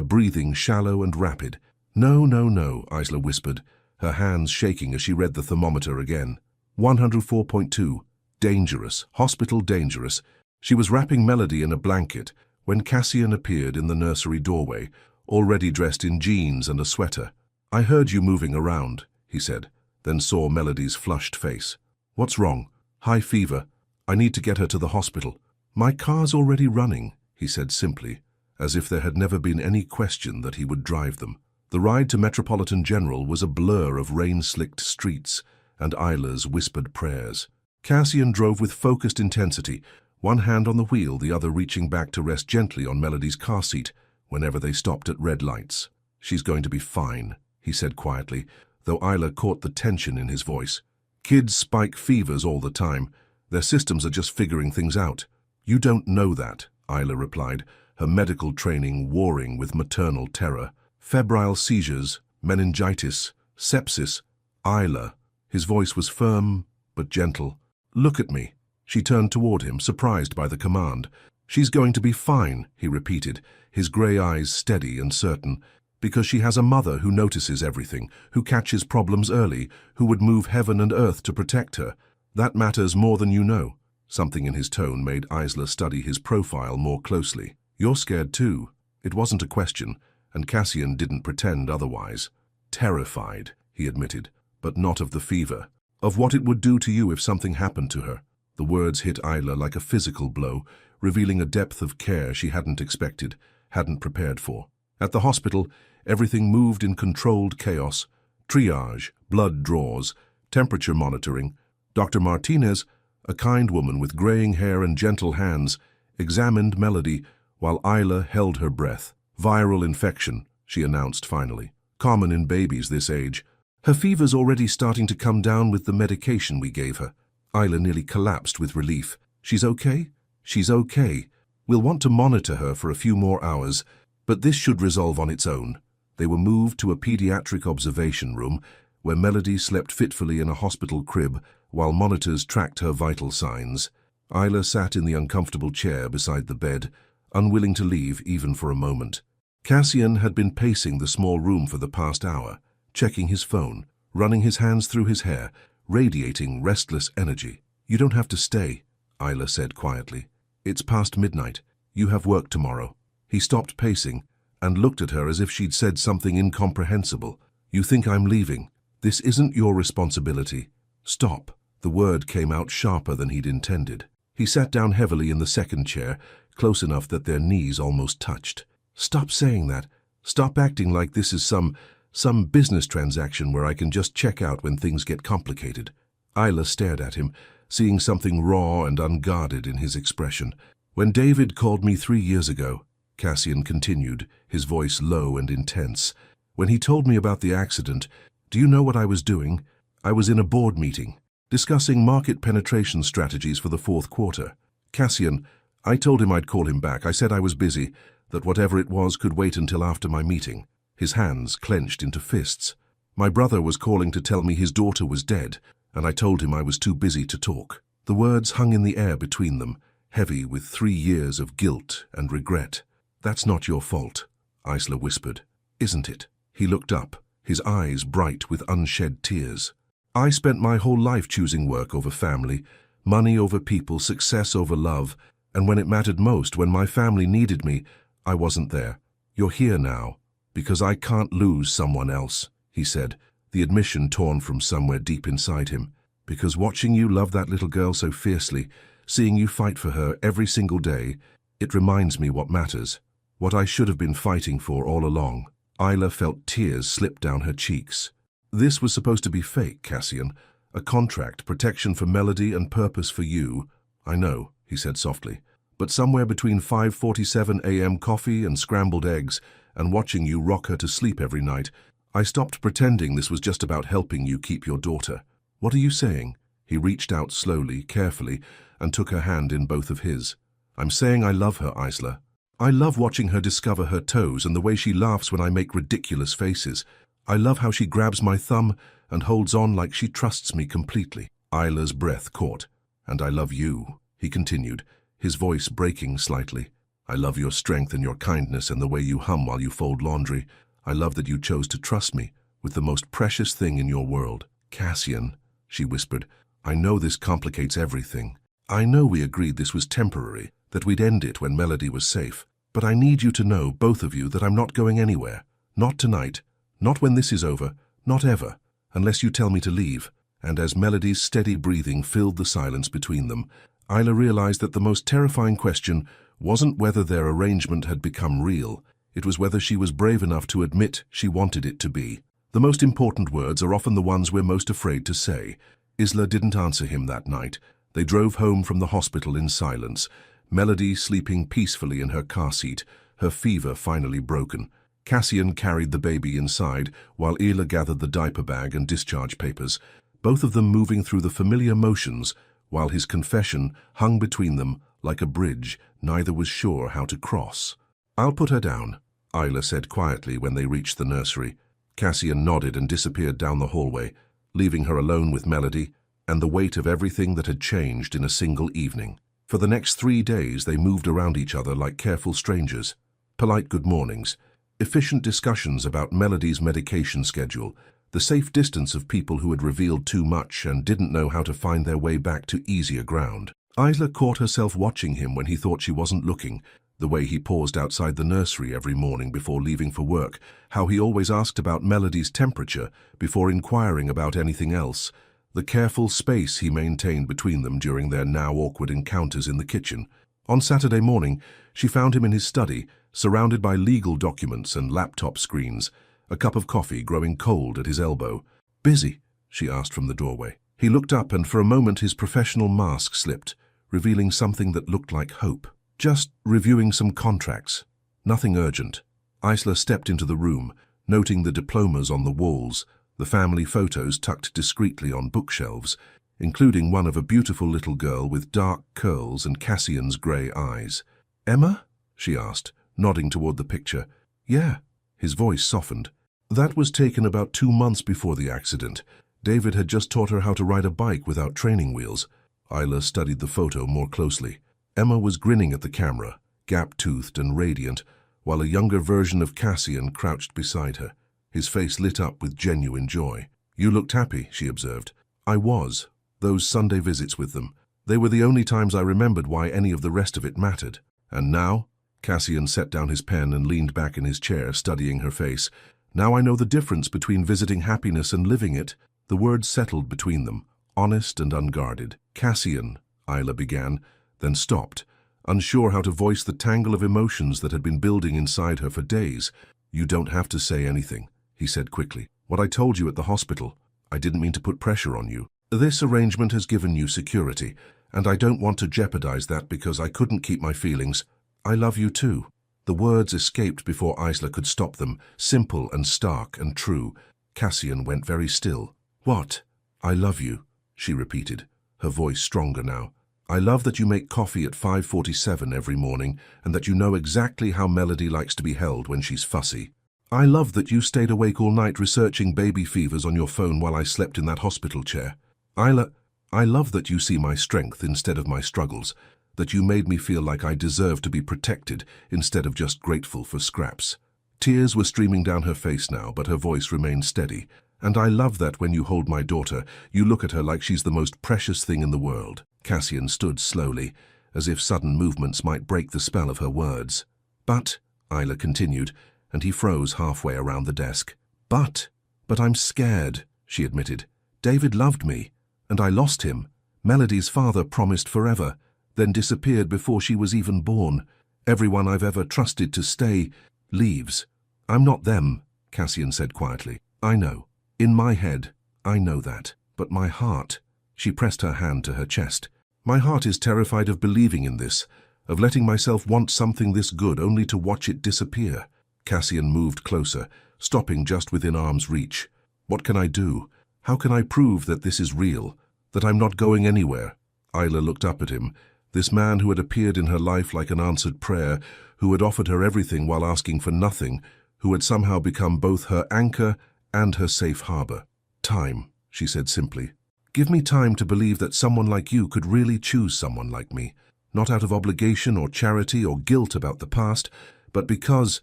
breathing shallow and rapid. "No, no, no," Isla whispered, her hands shaking as she read the thermometer again. 104.2. Dangerous. Hospital dangerous. She was wrapping Melody in a blanket when Cassian appeared in the nursery doorway, already dressed in jeans and a sweater. "I heard you moving around," he said, then saw Melody's flushed face. "What's wrong?" "High fever. I need to get her to the hospital." "My car's already running," he said simply, as if there had never been any question that he would drive them. The ride to Metropolitan General was a blur of rain-slicked streets and Isla's whispered prayers. Cassian drove with focused intensity, one hand on the wheel, the other reaching back to rest gently on Melody's car seat whenever they stopped at red lights. "She's going to be fine," he said quietly, though Isla caught the tension in his voice. "Kids spike fevers all the time. Their systems are just figuring things out." "You don't know that," Isla replied, her medical training warring with maternal terror. "Febrile seizures, meningitis, sepsis." "Isla." His voice was firm but gentle. "Look at me." She turned toward him, surprised by the command. "She's going to be fine," he repeated, his grey eyes steady and certain, "because she has a mother who notices everything, who catches problems early, who would move heaven and earth to protect her. That matters more than you know." Something in his tone made Isla study his profile more closely. "You're scared too." It wasn't a question, and Cassian didn't pretend otherwise. "Terrified," he admitted, "but not of the fever. Of what it would do to you if something happened to her." The words hit Isla like a physical blow, revealing a depth of care she hadn't expected, hadn't prepared for. At the hospital, everything moved in controlled chaos. Triage, blood draws, temperature monitoring. Dr. Martinez, a kind woman with graying hair and gentle hands, examined Melody while Isla held her breath. "Viral infection," she announced finally. "Common in babies this age. Her fever's already starting to come down with the medication we gave her." Isla nearly collapsed with relief. "She's okay? She's okay. We'll want to monitor her for a few more hours, but this should resolve on its own." They were moved to a pediatric observation room where Melody slept fitfully in a hospital crib while monitors tracked her vital signs. Isla sat in the uncomfortable chair beside the bed, unwilling to leave even for a moment. Cassian had been pacing the small room for the past hour, checking his phone, running his hands through his hair, radiating restless energy. "You don't have to stay," Isla said quietly. "It's past midnight. You have work tomorrow." He stopped pacing and looked at her as if she'd said something incomprehensible. "You think I'm leaving? This isn't your responsibility." "Stop." The word came out sharper than he'd intended. He sat down heavily in the second chair, close enough that their knees almost touched. "Stop saying that. Stop acting like this is some business transaction where I can just check out when things get complicated. Isla stared at him, seeing something raw and unguarded in his expression. When David called me 3 years ago, Cassian continued, his voice low and intense, when he told me about the accident, do you know what I was doing? I was in a board meeting, discussing market penetration strategies for the fourth quarter. Cassian, I told him I'd call him back. I said I was busy, that whatever it was could wait until after my meeting. His hands clenched into fists. My brother was calling to tell me his daughter was dead, and I told him I was too busy to talk. The words hung in the air between them, heavy with 3 years of guilt and regret. That's not your fault, Isla whispered. Isn't it? He looked up, his eyes bright with unshed tears. I spent my whole life choosing work over family, money over people, success over love, and when it mattered most, when my family needed me, I wasn't there. You're here now, because I can't lose someone else, he said, the admission torn from somewhere deep inside him. Because watching you love that little girl so fiercely, seeing you fight for her every single day, it reminds me what matters, what I should have been fighting for all along. Isla felt tears slip down her cheeks. This was supposed to be fake, Cassian. A contract, protection for Melody and purpose for you. I know, he said softly. But somewhere between 5:47 a.m. coffee and scrambled eggs and watching you rock her to sleep every night, I stopped pretending this was just about helping you keep your daughter. What are you saying? He reached out slowly, carefully, and took her hand in both of his. I'm saying I love her, Isla. I love watching her discover her toes and the way she laughs when I make ridiculous faces. I love how she grabs my thumb and holds on like she trusts me completely. Isla's breath caught. And I love you, he continued, his voice breaking slightly. I love your strength and your kindness and the way you hum while you fold laundry. I love that you chose to trust me with the most precious thing in your world. Cassian, she whispered, I know this complicates everything. I know we agreed this was temporary, that we'd end it when Melody was safe. But I need you to know, both of you, that I'm not going anywhere. Not tonight, not when this is over, not ever, unless you tell me to leave. And as Melody's steady breathing filled the silence between them, Isla realized that the most terrifying question wasn't whether their arrangement had become real. It was whether she was brave enough to admit she wanted it to be. The most important words are often the ones we're most afraid to say. Isla didn't answer him that night. They drove home from the hospital in silence, Melody sleeping peacefully in her car seat, her fever finally broken. Cassian carried the baby inside, while Isla gathered the diaper bag and discharge papers, both of them moving through the familiar motions, while his confession hung between them like a bridge neither was sure how to cross. I'll put her down, Isla said quietly when they reached the nursery. Cassian nodded and disappeared down the hallway, leaving her alone with Melody and the weight of everything that had changed in a single evening. For the next 3 days they moved around each other like careful strangers. Polite good mornings, efficient discussions about Melody's medication schedule, the safe distance of people who had revealed too much and didn't know how to find their way back to easier ground. Isla caught herself watching him when he thought she wasn't looking, the way he paused outside the nursery every morning before leaving for work, how he always asked about Melody's temperature before inquiring about anything else, the careful space he maintained between them during their now awkward encounters in the kitchen. On Saturday morning, she found him in his study, surrounded by legal documents and laptop screens, a cup of coffee growing cold at his elbow. Busy? She asked from the doorway. He looked up and for a moment his professional mask slipped, revealing something that looked like hope. Just reviewing some contracts. Nothing urgent. Isla stepped into the room, noting the diplomas on the walls, the family photos tucked discreetly on bookshelves, including one of a beautiful little girl with dark curls and Cassian's grey eyes. Emma? She asked, nodding toward the picture. Yeah. His voice softened. That was taken about 2 months before the accident. David had just taught her how to ride a bike without training wheels. Isla studied the photo more closely. Emma was grinning at the camera, gap-toothed and radiant, while a younger version of Cassian crouched beside her, his face lit up with genuine joy. You looked happy, she observed. I was. Those Sunday visits with them. They were the only times I remembered why any of the rest of it mattered. And now? Cassian set down his pen and leaned back in his chair, studying her face. Now I know the difference between visiting happiness and living it. The words settled between them, honest and unguarded. Cassian, Isla began, then stopped, unsure how to voice the tangle of emotions that had been building inside her for days. You don't have to say anything, he said quickly. What I told you at the hospital, I didn't mean to put pressure on you. This arrangement has given you security, and I don't want to jeopardize that because I couldn't keep my feelings. I love you too. The words escaped before Isla could stop them, simple and stark and true. Cassian went very still. What? I love you, she repeated, her voice stronger now. I love that you make coffee at 5:47 every morning and that you know exactly how Melody likes to be held when she's fussy. I love that you stayed awake all night researching baby fevers on your phone while I slept in that hospital chair. Isla, I love that you see my strength instead of my struggles, that you made me feel like I deserve to be protected instead of just grateful for scraps. Tears were streaming down her face now, but her voice remained steady. And I love that when you hold my daughter, you look at her like she's the most precious thing in the world. Cassian stood slowly, as if sudden movements might break the spell of her words. But, Isla continued, and he froze halfway around the desk. But I'm scared, she admitted. David loved me, and I lost him. Melody's father promised forever, then disappeared before she was even born. Everyone I've ever trusted to stay leaves. I'm not them, Cassian said quietly. I know. In my head, I know that. But my heart, she pressed her hand to her chest. My heart is terrified of believing in this, of letting myself want something this good only to watch it disappear. Cassian moved closer, stopping just within arm's reach. What can I do? How can I prove that this is real, that I'm not going anywhere? Isla looked up at him, this man who had appeared in her life like an answered prayer, who had offered her everything while asking for nothing, who had somehow become both her anchor and her safe harbor. Time, she said simply. Give me time to believe that someone like you could really choose someone like me, not out of obligation or charity or guilt about the past, but because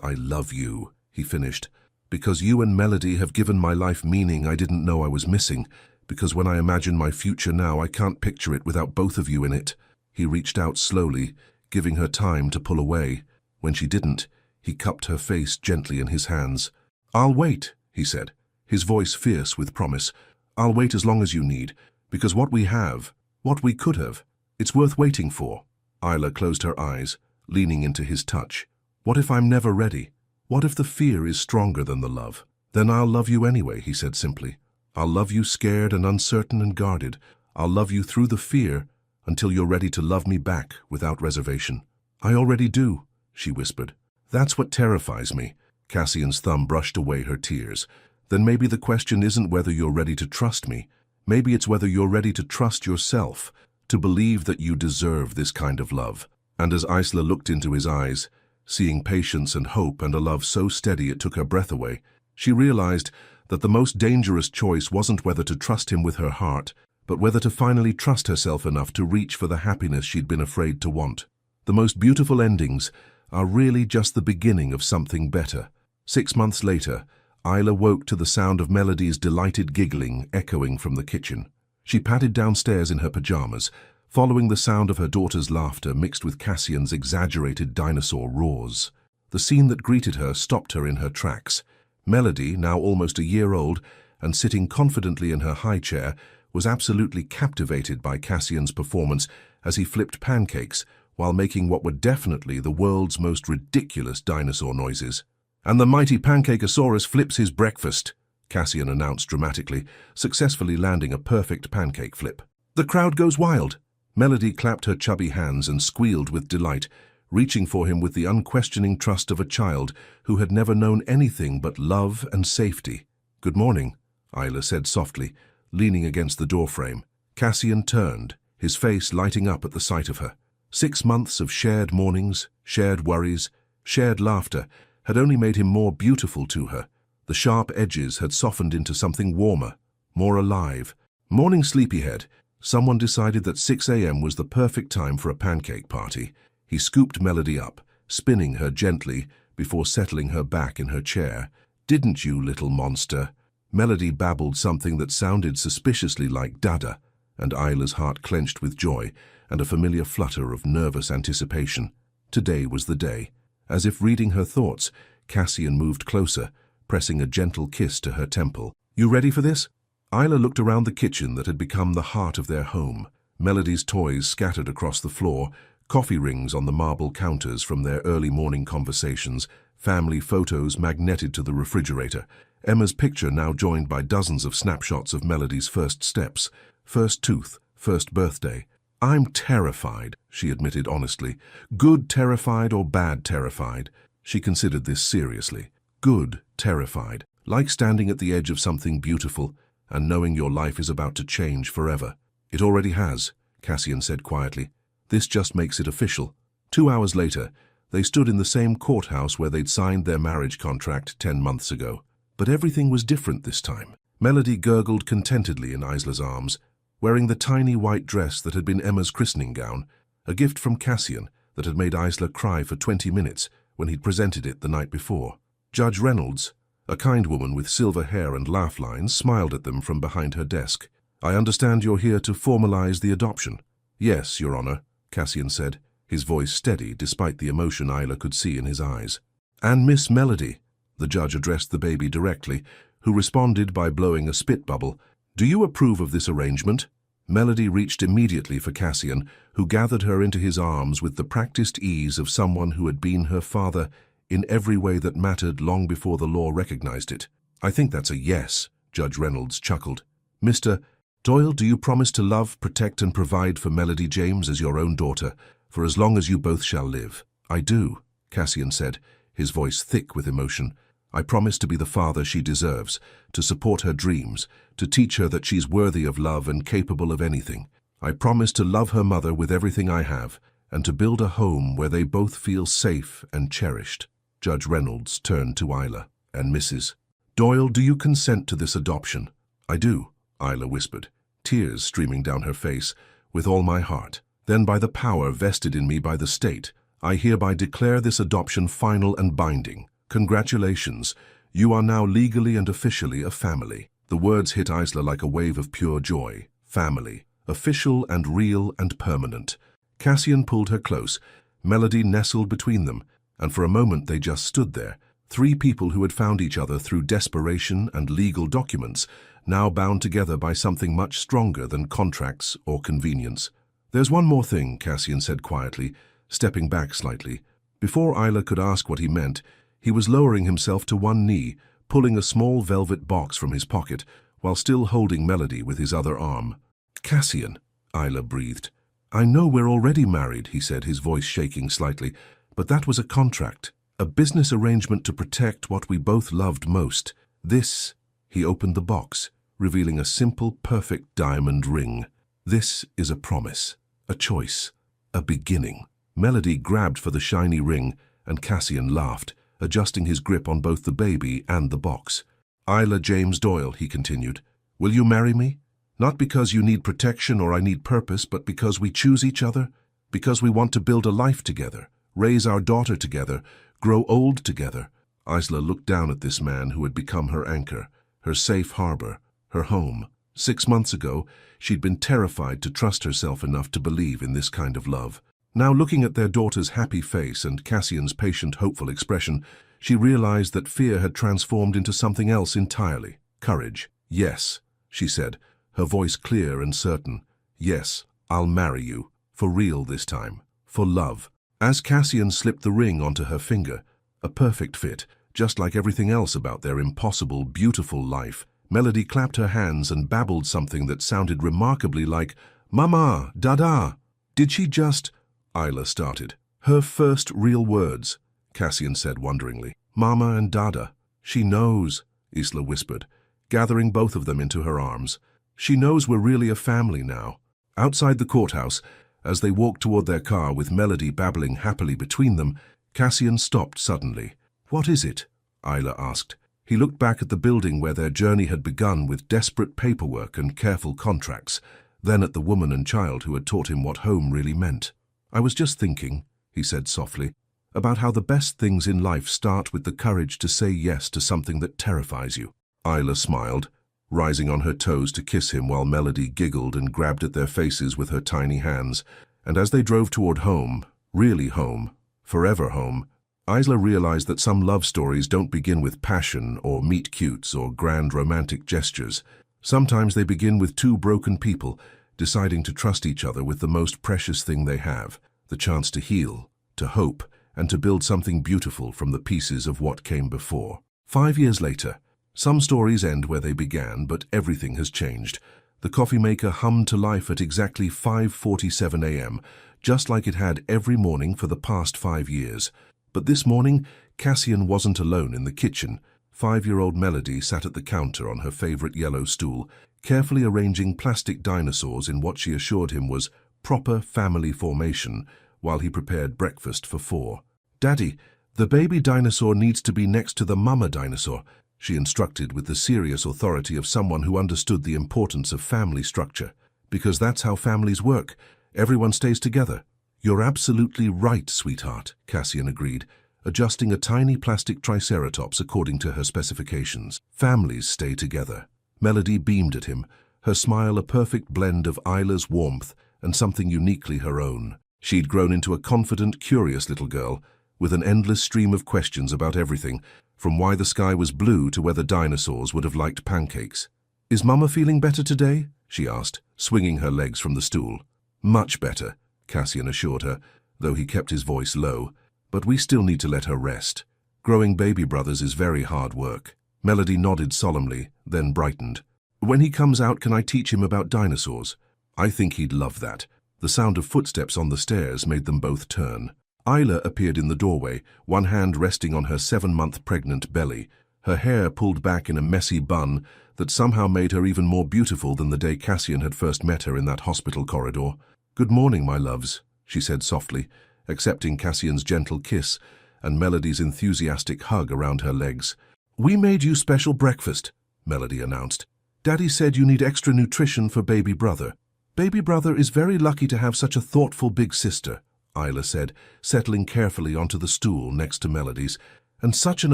I love you, he finished. Because you and Melody have given my life meaning I didn't know I was missing. Because when I imagine my future now, I can't picture it without both of you in it. He reached out slowly, giving her time to pull away. When she didn't, he cupped her face gently in his hands. I'll wait, he said, his voice fierce with promise. I'll wait as long as you need, because what we have, what we could have, it's worth waiting for. Isla closed her eyes, leaning into his touch. What if I'm never ready? What if the fear is stronger than the love? Then I'll love you anyway, he said simply. I'll love you scared and uncertain and guarded. I'll love you through the fear until you're ready to love me back without reservation. I already do, she whispered. That's what terrifies me. Cassian's thumb brushed away her tears. Then maybe the question isn't whether you're ready to trust me. Maybe it's whether you're ready to trust yourself, to believe that you deserve this kind of love. And as Isla looked into his eyes, seeing patience and hope and a love so steady it took her breath away, she realized that the most dangerous choice wasn't whether to trust him with her heart, but whether to finally trust herself enough to reach for the happiness she'd been afraid to want. The most beautiful endings are really just the beginning of something better. 6 months later, Isla woke to the sound of Melody's delighted giggling echoing from the kitchen. She padded downstairs in her pajamas, following the sound of her daughter's laughter mixed with Cassian's exaggerated dinosaur roars. The scene that greeted her stopped her in her tracks. Melody, now almost a year old and sitting confidently in her high chair, was absolutely captivated by Cassian's performance as he flipped pancakes while making what were definitely the world's most ridiculous dinosaur noises. And the mighty Pancakeosaurus flips his breakfast, Cassian announced dramatically, successfully landing a perfect pancake flip. The crowd goes wild. Melody clapped her chubby hands and squealed with delight, reaching for him with the unquestioning trust of a child who had never known anything but love and safety. Good morning, Isla said softly, leaning against the doorframe. Cassian turned, his face lighting up at the sight of her. 6 months of shared mornings, shared worries, shared laughter had only made him more beautiful to her. The sharp edges had softened into something warmer, more alive. Morning sleepyhead, someone decided that 6 a.m. was the perfect time for a pancake party. He scooped Melody up, spinning her gently before settling her back in her chair. Didn't you, little monster? Melody babbled something that sounded suspiciously like dada, and Isla's heart clenched with joy and a familiar flutter of nervous anticipation. Today was the day. As if reading her thoughts, Cassian moved closer, pressing a gentle kiss to her temple. You ready for this? Isla looked around the kitchen that had become the heart of their home. Melody's toys scattered across the floor, coffee rings on the marble counters from their early morning conversations, family photos magneted to the refrigerator, Emma's picture now joined by dozens of snapshots of Melody's first steps, first tooth, first birthday. "I'm terrified," she admitted honestly. "Good terrified or bad terrified?" She considered this seriously. Good terrified, like standing at the edge of something beautiful and knowing your life is about to change forever. "It already has," Cassian said quietly. "This just makes it official." 2 hours later, they stood in the same courthouse where they'd signed their marriage contract 10 months ago. But everything was different this time. Melody gurgled contentedly in Isla's arms, wearing the tiny white dress that had been Emma's christening gown, a gift from Cassian that had made Isla cry for 20 minutes when he'd presented it the night before. Judge Reynolds, a kind woman with silver hair and laugh lines, smiled at them from behind her desk. "I understand you're here to formalize the adoption." "Yes, Your Honor," Cassian said, his voice steady despite the emotion Isla could see in his eyes. "And Miss Melody," the judge addressed the baby directly, who responded by blowing a spit bubble. "Do you approve of this arrangement?" Melody reached immediately for Cassian, who gathered her into his arms with the practiced ease of someone who had been her father in every way that mattered long before the law recognized it. "I think that's a yes," Judge Reynolds chuckled. "Mr. Doyle, do you promise to love, protect, and provide for Melody James as your own daughter, for as long as you both shall live?" "I do," Cassian said, his voice thick with emotion. "I promise to be the father she deserves, to support her dreams, to teach her that she's worthy of love and capable of anything. I promise to love her mother with everything I have, and to build a home where they both feel safe and cherished." Judge Reynolds turned to Isla. "And Mrs. Doyle, do you consent to this adoption?" "I do," Isla whispered, tears streaming down her face. "With all my heart. Then by the power vested in me by the state, I hereby declare this adoption final and binding. Congratulations. You are now legally and officially a family." The words hit Isla like a wave of pure joy. Family. Official and real and permanent. Cassian pulled her close. Melody nestled between them, and for a moment they just stood there. Three people who had found each other through desperation and legal documents, now bound together by something much stronger than contracts or convenience. "There's one more thing," Cassian said quietly, stepping back slightly. Before Isla could ask what he meant, he was lowering himself to one knee, pulling a small velvet box from his pocket, while still holding Melody with his other arm. "Cassian," Isla breathed. "I know we're already married," he said, his voice shaking slightly, "but that was a contract, a business arrangement to protect what we both loved most. This," he opened the box, revealing a simple, perfect diamond ring. "This is a promise, a choice, a beginning." Melody grabbed for the shiny ring, and Cassian laughed, adjusting his grip on both the baby and the box. "Isla James Doyle," he continued, "will you marry me? Not because you need protection or I need purpose, but because we choose each other, because we want to build a life together, raise our daughter together, grow old together." Isla looked down at this man who had become her anchor, her safe harbor, her home. 6 months ago, she'd been terrified to trust herself enough to believe in this kind of love. Now, looking at their daughter's happy face and Cassian's patient, hopeful expression, she realized that fear had transformed into something else entirely. Courage. "Yes," she said, her voice clear and certain. "Yes, I'll marry you. For real this time. For love." As Cassian slipped the ring onto her finger, a perfect fit, just like everything else about their impossible, beautiful life, Melody clapped her hands and babbled something that sounded remarkably like, "Mama, Dada." "Did she just—" Isla started. "Her first real words," Cassian said wonderingly. "Mama and Dada. She knows," Isla whispered, gathering both of them into her arms. "She knows we're really a family now." Outside the courthouse, as they walked toward their car with Melody babbling happily between them, Cassian stopped suddenly. "What is it?" Isla asked. He looked back at the building where their journey had begun with desperate paperwork and careful contracts, then at the woman and child who had taught him what home really meant. "I was just thinking," he said softly, "about how the best things in life start with the courage to say yes to something that terrifies you." Isla smiled, rising on her toes to kiss him while Melody giggled and grabbed at their faces with her tiny hands. And as they drove toward home, really home, forever home, Isla realized that some love stories don't begin with passion or meet-cutes or grand romantic gestures. Sometimes they begin with two broken people deciding to trust each other with the most precious thing they have, the chance to heal, to hope, and to build something beautiful from the pieces of what came before. 5 years later, some stories end where they began, but everything has changed. The coffee maker hummed to life at exactly 5:47 a.m., just like it had every morning for the past 5 years. But this morning, Cassian wasn't alone in the kitchen. 5-year-old Melody sat at the counter on her favorite yellow stool, carefully arranging plastic dinosaurs in what she assured him was proper family formation, while he prepared breakfast for 4. "Daddy, the baby dinosaur needs to be next to the mama dinosaur," she instructed with the serious authority of someone who understood the importance of family structure. "Because that's how families work. Everyone stays together." "You're absolutely right, sweetheart," Cassian agreed, adjusting a tiny plastic triceratops according to her specifications. "Families stay together." Melody beamed at him, her smile a perfect blend of Isla's warmth and something uniquely her own. She'd grown into a confident, curious little girl, with an endless stream of questions about everything, from why the sky was blue to whether dinosaurs would have liked pancakes. "Is Mama feeling better today?" she asked, swinging her legs from the stool. "Much better," Cassian assured her, though he kept his voice low. "But we still need to let her rest. Growing baby brothers is very hard work." Melody nodded solemnly, then brightened. "When he comes out, can I teach him about dinosaurs?" "I think he'd love that." The sound of footsteps on the stairs made them both turn. Isla appeared in the doorway, one hand resting on her 7-month pregnant belly, her hair pulled back in a messy bun that somehow made her even more beautiful than the day Cassian had first met her in that hospital corridor. "Good morning, my loves," she said softly, accepting Cassian's gentle kiss and Melody's enthusiastic hug around her legs. "We made you special breakfast," Melody announced. "Daddy said you need extra nutrition for baby brother." "Baby brother is very lucky to have such a thoughtful big sister," Isla said, settling carefully onto the stool next to Melody's. "And such an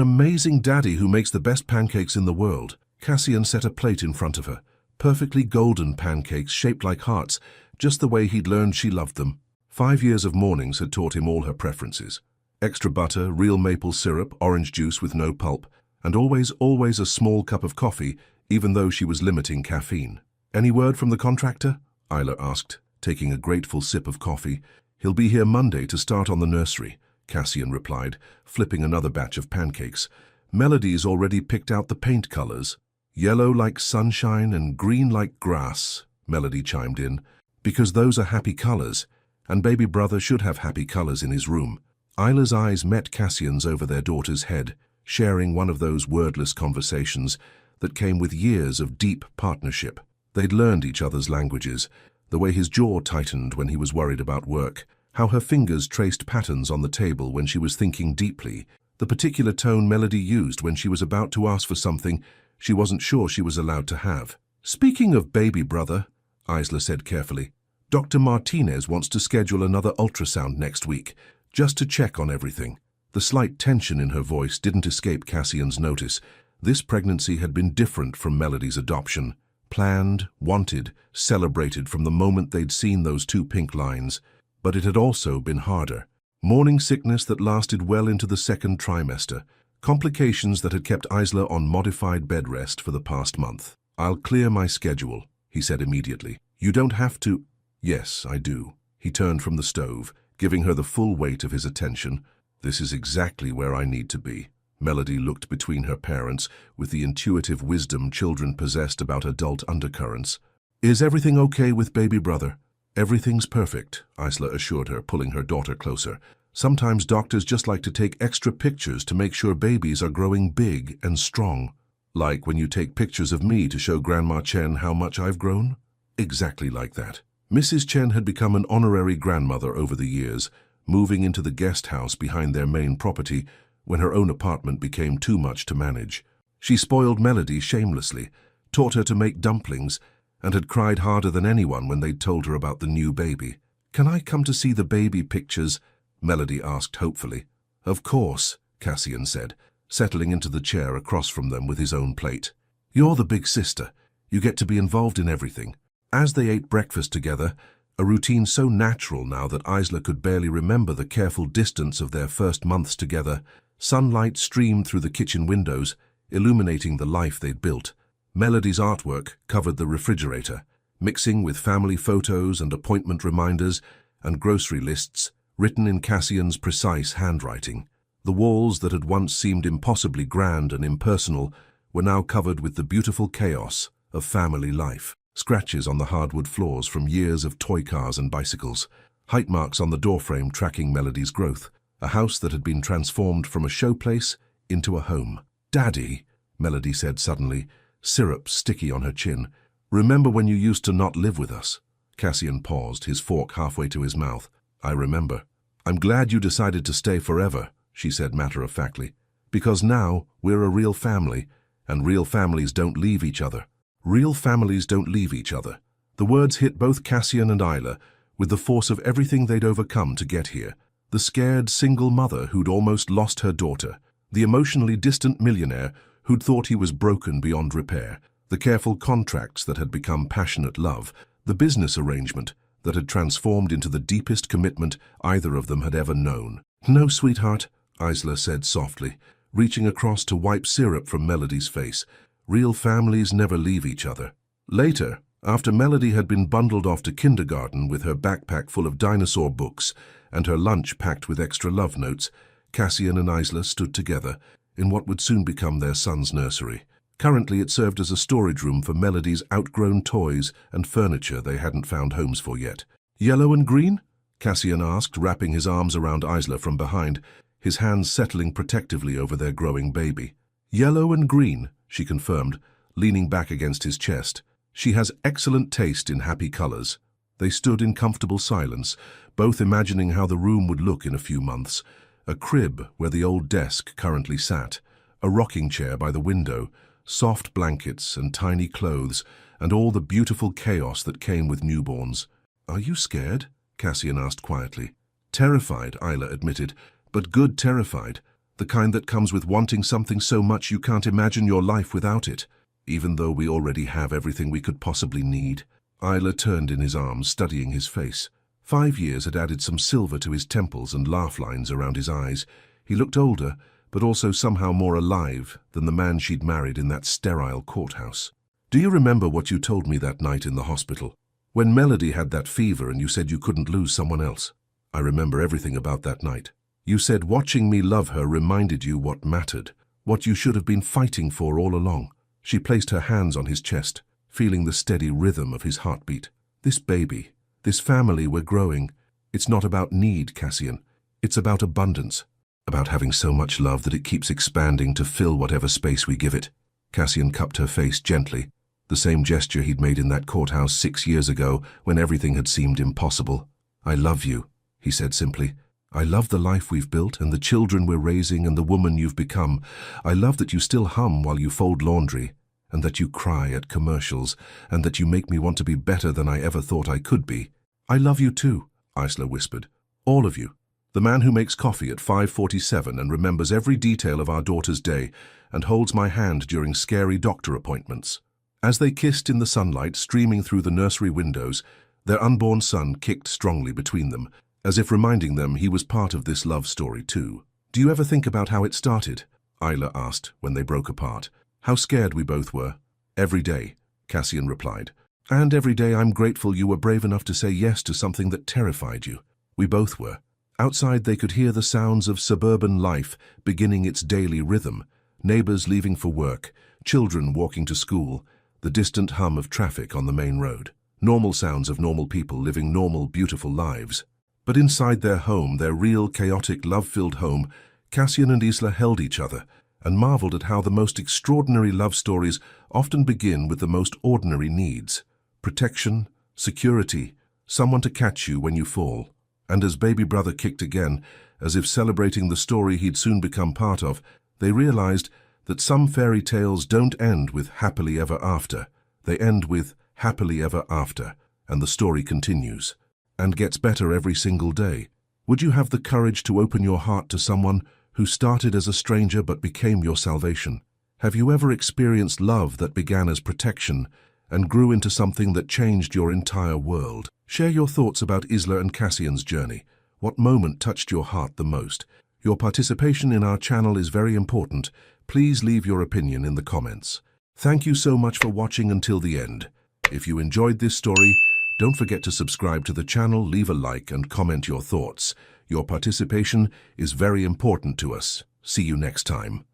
amazing daddy who makes the best pancakes in the world." Cassian set a plate in front of her, perfectly golden pancakes shaped like hearts, just the way he'd learned she loved them. 5 years of mornings had taught him all her preferences. Extra butter, real maple syrup, orange juice with no pulp, and always a small cup of coffee, even though she was limiting caffeine. "Any word from the contractor?" Isla asked, taking a grateful sip of coffee. "He'll be here Monday to start on the nursery," Cassian replied, flipping another batch of pancakes. "Melody's already picked out the paint colors. Yellow like sunshine and green like grass," Melody chimed in. "Because those are happy colors, and baby brother should have happy colors in his room." Isla's eyes met Cassian's over their daughter's head, sharing one of those wordless conversations that came with years of deep partnership. They'd learned each other's languages, the way his jaw tightened when he was worried about work, how her fingers traced patterns on the table when she was thinking deeply, the particular tone Melody used when she was about to ask for something she wasn't sure she was allowed to have. "Speaking of baby brother," Isla said carefully, "Dr. Martinez wants to schedule another ultrasound next week, just to check on everything." The slight tension in her voice didn't escape Cassian's notice. This pregnancy had been different from Melody's adoption. Planned, wanted, celebrated from the moment they'd seen those 2 pink lines. But it had also been harder. Morning sickness that lasted well into the 2nd trimester. Complications that had kept Isla on modified bed rest for the past month. "I'll clear my schedule," he said immediately. "You don't have to—" "Yes, I do." He turned from the stove, giving her the full weight of his attention. "This is exactly where I need to be." Melody looked between her parents with the intuitive wisdom children possessed about adult undercurrents. "Is everything okay with baby brother?" "Everything's perfect," Isla assured her, pulling her daughter closer. "Sometimes doctors just like to take extra pictures to make sure babies are growing big and strong." "Like when you take pictures of me to show Grandma Chen how much I've grown?" "Exactly like that." Mrs. Chen had become an honorary grandmother over the years, moving into the guest house behind their main property when her own apartment became too much to manage. She spoiled Melody shamelessly, taught her to make dumplings, and had cried harder than anyone when they'd told her about the new baby. "Can I come to see the baby pictures?" Melody asked hopefully. "Of course," Cassian said, settling into the chair across from them with his own plate. "You're the big sister. You get to be involved in everything." As they ate breakfast together, a routine so natural now that Isla could barely remember the careful distance of their first months together, sunlight streamed through the kitchen windows, illuminating the life they'd built. Melody's artwork covered the refrigerator, mixing with family photos and appointment reminders and grocery lists, written in Cassian's precise handwriting. The walls that had once seemed impossibly grand and impersonal were now covered with the beautiful chaos of family life. Scratches on the hardwood floors from years of toy cars and bicycles, height marks on the doorframe tracking Melody's growth, a house that had been transformed from a showplace into a home. "Daddy," Melody said suddenly, syrup sticky on her chin. "Remember when you used to not live with us?" Cassian paused, his fork halfway to his mouth. "I remember." "I'm glad you decided to stay forever," she said matter-of-factly, "because now we're a real family, and real families don't leave each other." Real families don't leave each other. The words hit both Cassian and Isla with the force of everything they'd overcome to get here. The scared single mother who'd almost lost her daughter, the emotionally distant millionaire who'd thought he was broken beyond repair, the careful contracts that had become passionate love, the business arrangement that had transformed into the deepest commitment either of them had ever known. "No, sweetheart," Isla said softly, reaching across to wipe syrup from Melody's face. "Real families never leave each other." Later, after Melody had been bundled off to kindergarten with her backpack full of dinosaur books and her lunch packed with extra love notes, Cassian and Isla stood together in what would soon become their son's nursery. Currently, it served as a storage room for Melody's outgrown toys and furniture they hadn't found homes for yet. "Yellow and green?" Cassian asked, wrapping his arms around Isla from behind, his hands settling protectively over their growing baby. "Yellow and green," she confirmed, leaning back against his chest. "She has excellent taste in happy colors." They stood in comfortable silence, both imagining how the room would look in a few months. A crib where the old desk currently sat, a rocking chair by the window, soft blankets and tiny clothes, and all the beautiful chaos that came with newborns. "Are you scared?" Cassian asked quietly. "Terrified," Isla admitted, "but good terrified. The kind that comes with wanting something so much you can't imagine your life without it, even though we already have everything we could possibly need." Isla turned in his arms, studying his face. 5 years had added some silver to his temples and laugh lines around his eyes. He looked older, but also somehow more alive than the man she'd married in that sterile courthouse. "Do you remember what you told me that night in the hospital? When Melody had that fever and you said you couldn't lose someone else?" "I remember everything about that night. You said watching me love her reminded you what mattered, what you should have been fighting for all along." She placed her hands on his chest, feeling the steady rhythm of his heartbeat. "This baby, this family we're growing, it's not about need, Cassian. It's about abundance, about having so much love that it keeps expanding to fill whatever space we give it." Cassian cupped her face gently, the same gesture he'd made in that courthouse 6 years ago when everything had seemed impossible. "I love you," he said simply. "I love the life we've built and the children we're raising and the woman you've become. I love that you still hum while you fold laundry, and that you cry at commercials, and that you make me want to be better than I ever thought I could be." "I love you too," Isla whispered. "All of you. The man who makes coffee at 5:47 and remembers every detail of our daughter's day and holds my hand during scary doctor appointments." As they kissed in the sunlight streaming through the nursery windows, their unborn son kicked strongly between them, as if reminding them he was part of this love story too. "Do you ever think about how it started?" Isla asked when they broke apart. "How scared we both were." "Every day," Cassian replied. "And every day I'm grateful you were brave enough to say yes to something that terrified you." We both were. Outside they could hear the sounds of suburban life beginning its daily rhythm, neighbors leaving for work, children walking to school, the distant hum of traffic on the main road. Normal sounds of normal people living normal, beautiful lives. But inside their home, their real, chaotic, love-filled home, Cassian and Isla held each other and marveled at how the most extraordinary love stories often begin with the most ordinary needs: protection, security, someone to catch you when you fall. And as baby brother kicked again, as if celebrating the story he'd soon become part of, they realized that some fairy tales don't end with happily ever after. They end with happily ever after, and the story continues, and gets better every single day. Would you have the courage to open your heart to someone who started as a stranger but became your salvation? Have you ever experienced love that began as protection and grew into something that changed your entire world? Share your thoughts about Isla and Cassian's journey. What moment touched your heart the most? Your participation in our channel is very important. Please leave your opinion in the comments. Thank you so much for watching until the end. If you enjoyed this story, don't forget to subscribe to the channel, leave a like and comment your thoughts. Your participation is very important to us. See you next time.